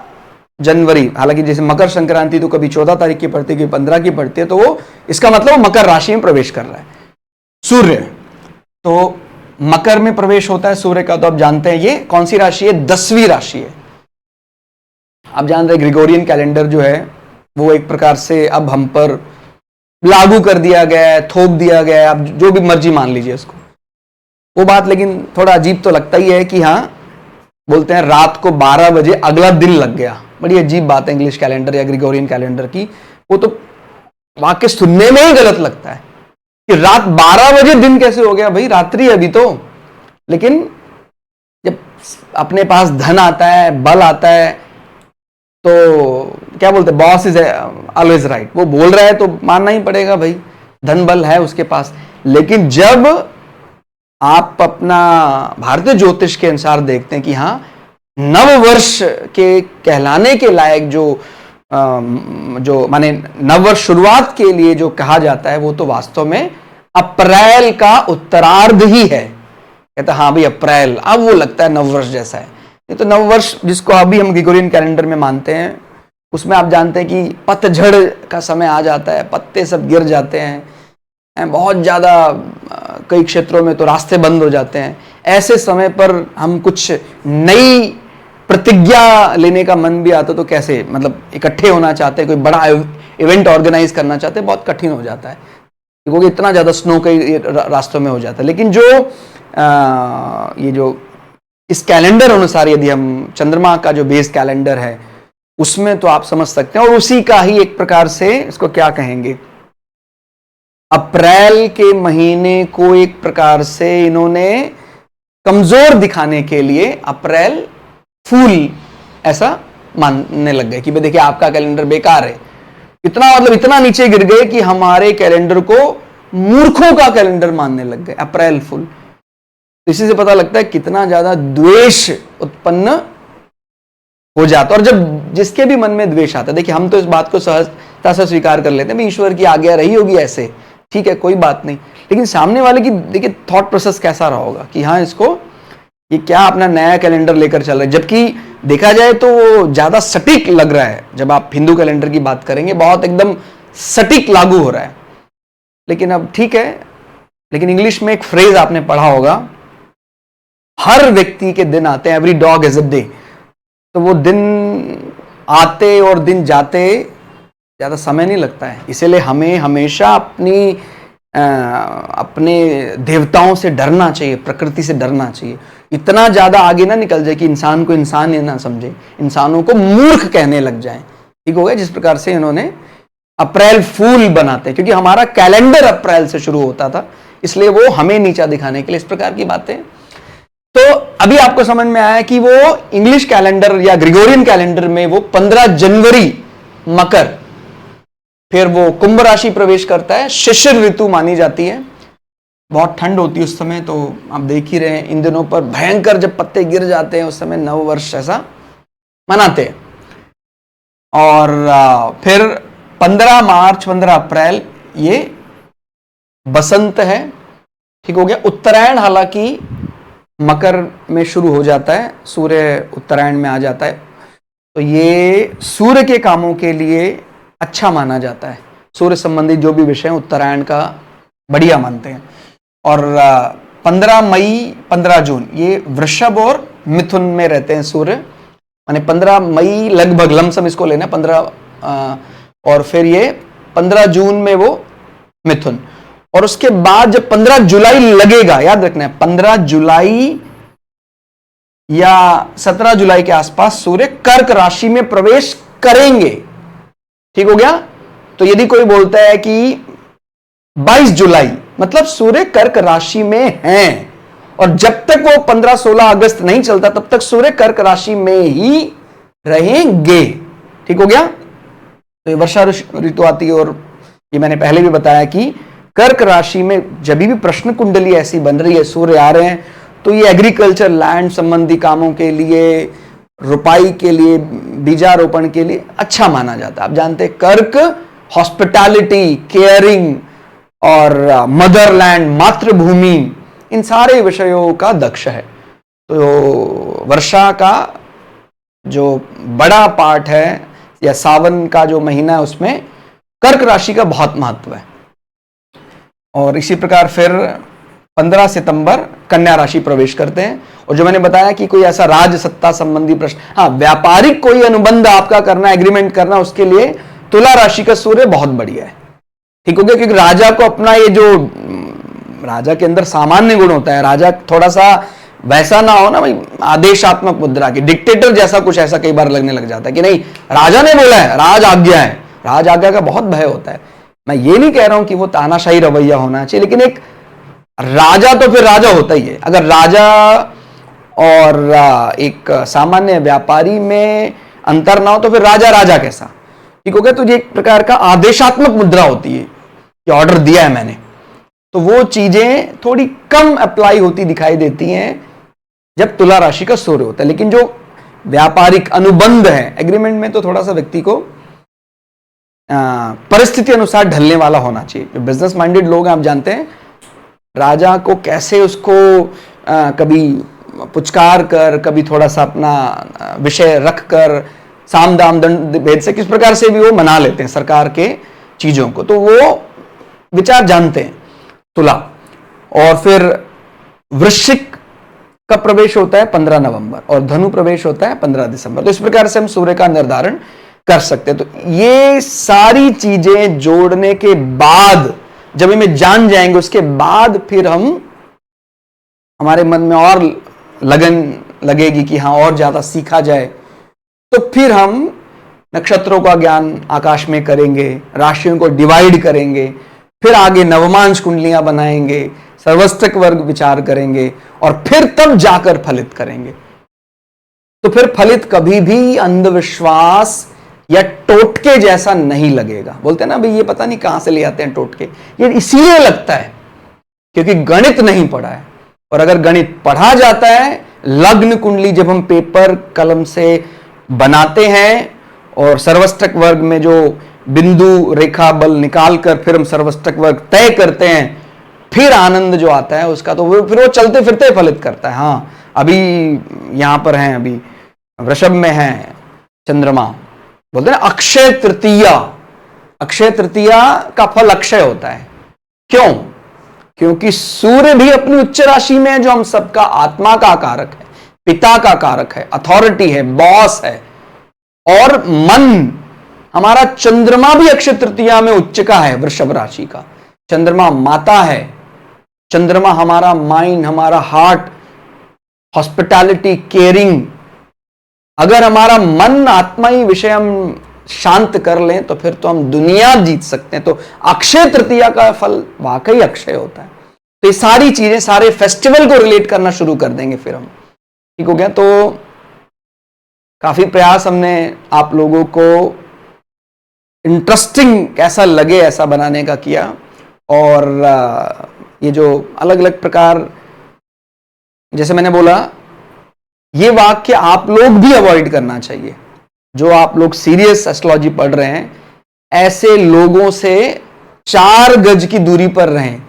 जनवरी, हालांकि जैसे मकर संक्रांति तो कभी 14 तारीख की पड़ती है, कभी 15 की पड़ती है, तो वो इसका मतलब मकर राशि में प्रवेश कर रहा है सूर्य। तो मकर में प्रवेश होता है सूर्य का, तो आप जानते हैं ये कौन सी राशि है, 10वीं राशि है। आप जान रहे ग्रिगोरियन कैलेंडर जो है वो एक प्रकार से अब हम पर लागू कर दिया गया है, थोप दिया गया है, आप जो भी मर्जी मान लीजिए इसको, वो बात। लेकिन थोड़ा अजीब तो लगता ही है कि हाँ, बोलते हैं रात को 12 बजे अगला दिन लग गया। बड़ी अजीब बात है इंग्लिश कैलेंडर या ग्रिगोरियन कैलेंडर की। वो तो वाक्य सुनने में ही गलत लगता है कि रात 12 बजे दिन कैसे हो गया, भाई रात्रि अभी तो। लेकिन जब अपने पास धन आता है, बल आता है, तो क्या बोलते हैं, बॉस इज ऑलवेज राइट, वो बोल रहा है तो मानना ही पड़ेगा भाई, धन बल है उसके पास। लेकिन जब आप अपना भारतीय ज्योतिष के अनुसार देखते हैं कि हाँ, नव वर्ष के कहलाने के लायक जो माने नव वर्ष शुरुआत के लिए जो कहा जाता है वो तो वास्तव में अप्रैल का उत्तरार्ध ही है। कहता हाँ भाई अप्रैल, अब वो लगता है नव वर्ष जैसा है। ये तो नव वर्ष जिसको अभी हम ग्रिगोरियन कैलेंडर में मानते हैं, उसमें आप जानते हैं कि पतझड़ का समय आ जाता है, पत्ते सब गिर जाते हैं, बहुत ज्यादा कई क्षेत्रों में तो रास्ते बंद हो जाते हैं। ऐसे समय पर हम कुछ नई प्रतिज्ञा लेने का मन भी आता तो कैसे, मतलब इकट्ठे होना चाहते हैं, कोई बड़ा इवेंट ऑर्गेनाइज करना चाहते हैं, बहुत कठिन हो जाता है क्योंकि इतना ज्यादा स्नो कई रास्तों में हो जाता है। लेकिन जो ये जो इस कैलेंडर अनुसार यदि हम चंद्रमा का जो बेस कैलेंडर है उसमें तो आप समझ सकते हैं, और उसी का ही एक प्रकार से इसको क्या कहेंगे, अप्रैल के महीने को एक प्रकार से इन्होंने कमजोर दिखाने के लिए अप्रैल फूल ऐसा मानने लग गए कि भाई देखिए आपका कैलेंडर बेकार है। इतना मतलब इतना नीचे गिर गए कि हमारे कैलेंडर को मूर्खों का कैलेंडर मानने लग गए, अप्रैल फूल। इसी से पता लगता है कितना ज्यादा द्वेष उत्पन्न हो जाता है। और जब जिसके भी मन में द्वेष आता है, देखिए हम तो इस बात को सहजता से स्वीकार कर लेते हैं, ईश्वर की आज्ञा रही होगी ऐसे, ठीक है कोई बात नहीं। लेकिन सामने वाले की देखिए थॉट प्रोसेस कैसा रहा होगा कि हाँ इसको ये क्या अपना नया कैलेंडर लेकर चल रहा है, जबकि देखा जाए तो वो ज्यादा सटीक लग रहा है। जब आप हिंदू कैलेंडर की बात करेंगे बहुत एकदम सटीक लागू हो रहा है। लेकिन अब ठीक है, लेकिन इंग्लिश में एक फ्रेज आपने पढ़ा होगा, हर व्यक्ति के दिन आते हैं, every dog is a day. तो वो दिन आते और दिन जाते ज्यादा समय नहीं लगता है। इसीलिए हमें हमेशा अपने देवताओं से डरना चाहिए, प्रकृति से डरना चाहिए। इतना ज्यादा आगे ना निकल जाए कि इंसान को इंसान ही ना समझे, इंसानों को मूर्ख कहने लग जाए। ठीक हो गया। जिस प्रकार से इन्होंने अप्रैल फूल बनाते, क्योंकि हमारा कैलेंडर अप्रैल से शुरू होता था, इसलिए वो हमें नीचा दिखाने के लिए इस प्रकार की बातें। तो अभी आपको समझ में आया कि वो इंग्लिश कैलेंडर या ग्रिगोरियन कैलेंडर में वो 15 जनवरी मकर फिर वो कुंभ राशि प्रवेश करता है। शिशिर ऋतु मानी जाती है, बहुत ठंड होती है उस समय, तो आप देख ही रहे हैं इन दिनों पर भयंकर जब पत्ते गिर जाते हैं उस समय नव वर्ष ऐसा मनाते हैं। और फिर 15 मार्च 15 अप्रैल ये बसंत है, ठीक हो गया। उत्तरायण हालांकि मकर में शुरू हो जाता है, सूर्य उत्तरायण में आ जाता है, तो ये सूर्य के कामों के लिए अच्छा माना जाता है। सूर्य संबंधी जो भी विषय उत्तरायण का बढ़िया मानते हैं। और 15 मई 15 जून ये वृषभ और मिथुन में रहते हैं सूर्य, माने 15 मई लगभग लमसम इसको लेना 15, और फिर ये 15 जून में वो मिथुन। और उसके बाद जब 15 जुलाई लगेगा, याद रखना है 15 जुलाई या 17 जुलाई के आसपास सूर्य कर्क राशि में प्रवेश करेंगे, ठीक हो गया। तो यदि कोई बोलता है कि 22 जुलाई मतलब सूर्य कर्क राशि में हैं, और जब तक वो 15-16 अगस्त नहीं चलता तब तक सूर्य कर्क राशि में ही रहेंगे, ठीक हो गया। तो ये वर्षा ऋतु आती है, और ये मैंने पहले भी बताया कि कर्क राशि में जब भी प्रश्न कुंडली ऐसी बन रही है, सूर्य आ रहे हैं, तो ये एग्रीकल्चर लैंड संबंधी कामों के लिए, रुपाई के लिए, बीजारोपण के लिए अच्छा माना जाता है। आप जानते हैं कर्क हॉस्पिटैलिटी, केयरिंग और मदरलैंड, मातृभूमि, इन सारे विषयों का दक्ष है। तो वर्षा का जो बड़ा पार्ट है या सावन का जो महीना है उसमें कर्क राशि का बहुत महत्व है। और इसी प्रकार फिर 15 सितंबर कन्या राशि प्रवेश करते हैं। और जो मैंने बताया कि कोई ऐसा राज सत्ता संबंधी प्रश्न, हाँ व्यापारिक कोई अनुबंध आपका करना, एग्रीमेंट करना, उसके लिए तुला राशि का सूर्य बहुत बढ़िया है, ठीक हो गया। क्योंकि राजा को अपना ये जो राजा के अंदर सामान्य गुण होता है, राजा थोड़ा सा वैसा ना हो ना भाई आदेशात्मक मुद्रा की, डिक्टेटर जैसा कुछ ऐसा कई बार लगने लग जाता है कि नहीं राजा ने बोला है, राज आज्ञा है, राज आज्ञा का बहुत भय होता है। मैं ये नहीं कह रहा हूं कि वो तानाशाही रवैया होना चाहिए, लेकिन एक राजा तो फिर राजा होता ही है। अगर राजा और एक सामान्य व्यापारी में अंतर ना हो तो फिर राजा राजा कैसा, ठीक हो गया। तो ये एक प्रकार का आदेशात्मक मुद्रा होती है कि ऑर्डर दिया है मैंने, तो वो चीजें थोड़ी कम अप्लाई होती दिखाई देती हैं जब तुला राशि का सूर्य होता है। लेकिन जो व्यापारिक अनुबंध है, एग्रीमेंट में, तो थोड़ा सा व्यक्ति को परिस्थिति अनुसार ढलने वाला होना चाहिए। जो बिजनेस माइंडेड लोग हैं, आप जानते हैं राजा को कैसे उसको कभी पुचकार कर, कभी थोड़ा सा अपना विषय रख कर, साम दाम दंड भेद से किस प्रकार से भी वो मना लेते हैं सरकार के चीजों को, तो वो विचार जानते हैं तुला। और फिर वृश्चिक का प्रवेश होता है 15 नवंबर और धनु प्रवेश होता है 15 दिसंबर। तो इस प्रकार से हम सूर्य का निर्धारण कर सकते हैं। तो ये सारी चीजें जोड़ने के बाद जब हमें जान जाएंगे, उसके बाद फिर हमारे मन में और लगन लगेगी कि हाँ और ज्यादा सीखा जाए, तो फिर हम नक्षत्रों का ज्ञान आकाश में करेंगे, राशियों को डिवाइड करेंगे, फिर आगे नवमांश कुंडलियां बनाएंगे, सर्वस्त्रक वर्ग विचार करेंगे, और फिर तब जाकर फलित करेंगे। तो फिर फलित कभी भी अंधविश्वास या टोटके जैसा नहीं लगेगा। बोलते हैं ना भाई ये पता नहीं कहां से ले आते हैं टोटके, ये इसीलिए लगता है क्योंकि गणित नहीं पढ़ा है। और अगर गणित पढ़ा जाता है, लग्न कुंडली जब हम पेपर कलम से बनाते हैं और सर्वस्त्रक वर्ग में जो बिंदु रेखा बल निकाल कर फिर हम सर्वस्त्रक वर्ग तय करते हैं, फिर आनंद जो आता है उसका, तो फिर वो चलते फिरते फलित करता है। हाँ अभी यहां पर हैं, अभी वृषभ में है चंद्रमा, बोलते हैं अक्षय तृतीया, अक्षय तृतीया का फल अक्षय होता है। क्यों? क्योंकि सूर्य भी अपनी उच्च राशि में है, जो हम सबका आत्मा का कारक है, पिता का कारक है, अथॉरिटी है, बॉस है। और मन हमारा चंद्रमा भी अक्षय तृतीया में उच्च का है, वृषभ राशि का चंद्रमा माता है। चंद्रमा हमारा माइंड, हमारा हार्ट, हॉस्पिटैलिटी, केयरिंग। अगर हमारा मन आत्माई विषय हम शांत कर लें तो फिर तो हम दुनिया जीत सकते हैं। तो अक्षय तृतीया का फल वाकई अक्षय होता है। तो ये सारी चीजें, सारे फेस्टिवल को रिलेट करना शुरू कर देंगे फिर हम, ठीक हो गया। तो काफी प्रयास हमने आप लोगों को इंटरेस्टिंग कैसा लगे ऐसा बनाने का किया। और ये जो अलग अलग प्रकार, जैसे मैंने बोला, ये वाक्य आप लोग भी अवॉइड करना चाहिए। जो आप लोग सीरियस एस्ट्रोलॉजी पढ़ रहे हैं, ऐसे लोगों से 4 गज की दूरी पर रहें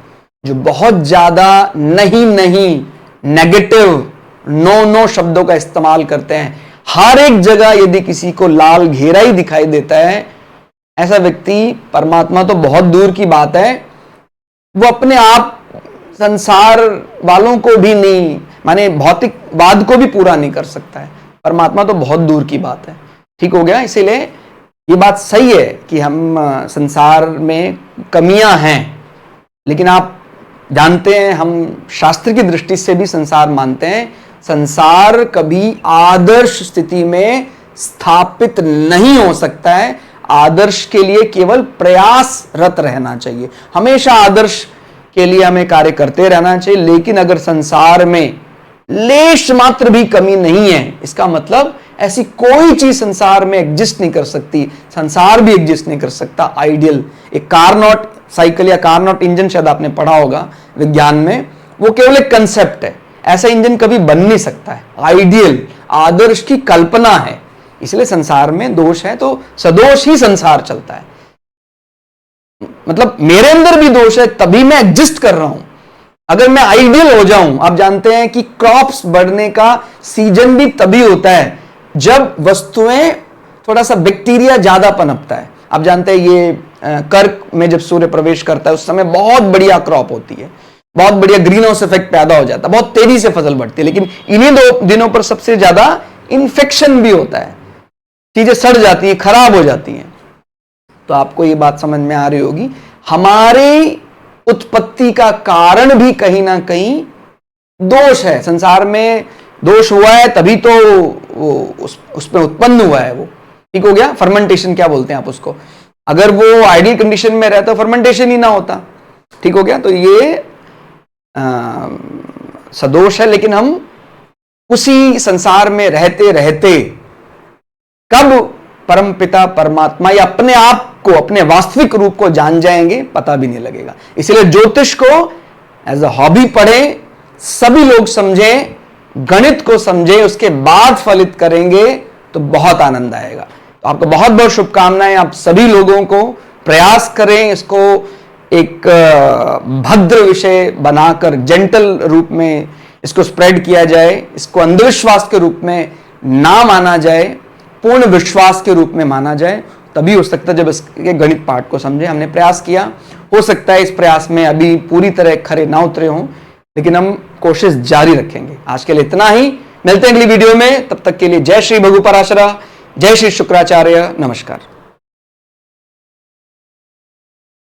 जो बहुत ज्यादा नहीं नहीं, नेगेटिव, नो नो शब्दों का इस्तेमाल करते हैं। हर एक जगह यदि किसी को लाल घेरा ही दिखाई देता है, ऐसा व्यक्ति, परमात्मा तो बहुत दूर की बात है, वो अपने आप संसार वालों को भी नहीं, माने भौतिकवाद को भी पूरा नहीं कर सकता है। परमात्मा तो बहुत दूर की बात है। ठीक हो गया। इसीलिए ये बात सही है कि हम संसार में कमियां हैं, लेकिन आप जानते हैं, हम शास्त्र की दृष्टि से भी संसार मानते हैं, संसार कभी आदर्श स्थिति में स्थापित नहीं हो सकता है। आदर्श के लिए केवल प्रयासरत रहना चाहिए, हमेशा आदर्श के लिए हमें कार्य करते रहना चाहिए। लेकिन अगर संसार में लेश मात्र भी कमी नहीं है, इसका मतलब ऐसी कोई चीज संसार में एग्जिस्ट नहीं कर सकती, संसार भी एग्जिस्ट नहीं कर सकता। आइडियल, एक कारनॉट साइकिल या कारनॉट इंजन शायद आपने पढ़ा होगा विज्ञान में, वो केवल एक कंसेप्ट है, ऐसा इंजन कभी बन नहीं सकता है। आइडियल, आदर्श की कल्पना है। इसलिए संसार में दोष है तो सदोष ही संसार चलता है। मतलब मेरे अंदर भी दोष है, तभी मैं एग्जिस्ट कर रहा हूं। अगर मैं आइडियल हो जाऊं, आप जानते हैं कि क्रॉप्स बढ़ने का सीजन भी तभी होता है जब वस्तुएं, थोड़ा सा बैक्टीरिया ज्यादा पनपता है। आप जानते हैं ये कर्क में जब सूर्य प्रवेश करता है उस समय बहुत बढ़िया क्रॉप होती है, बहुत बढ़िया ग्रीन हाउस इफेक्ट पैदा हो जाता है, बहुत तेजी से फसल बढ़ती है। लेकिन इन्हीं 2 दिनों पर सबसे ज्यादा इंफेक्शन भी होता है, चीजें सड़ जाती हैं, खराब हो जाती हैं। तो आपको ये बात समझ में आ रही होगी, हमारी उत्पत्ति का कारण भी कहीं ना कहीं दोष है। संसार में दोष हुआ है तभी तो उसमें उत्पन्न हुआ है वो। ठीक हो गया। फर्मेंटेशन क्या बोलते हैं आप उसको, अगर वो आइडियल कंडीशन में रहता तो फर्मेंटेशन ही ना होता। ठीक हो गया। तो ये सदोष है। लेकिन हम उसी संसार में रहते रहते कब परमपिता परमात्मा या अपने आप को, अपने वास्तविक रूप को जान जाएंगे, पता भी नहीं लगेगा। इसलिए ज्योतिष को एज अ हॉबी पढ़ें, सभी लोग समझें, गणित को समझें, उसके बाद फलित करेंगे तो बहुत आनंद आएगा। तो आपको बहुत बहुत शुभकामनाएं। आप सभी लोगों को प्रयास करें, इसको एक भद्र विषय बनाकर जेंटल रूप में इसको स्प्रेड किया जाए, इसको अंधविश्वास के रूप में ना माना जाए, पूर्ण विश्वास के रूप में माना जाए। तभी हो सकता है जब इसके गणित पाठ को समझे। हमने प्रयास किया, हो सकता है इस प्रयास में अभी पूरी तरह खरे ना उतरे हों, लेकिन हम कोशिश जारी रखेंगे। आज के लिए इतना ही, मिलते हैं अगली वीडियो में। तब तक के लिए जय श्री भगु पराशरा, जय श्री शुक्राचार्य, नमस्कार।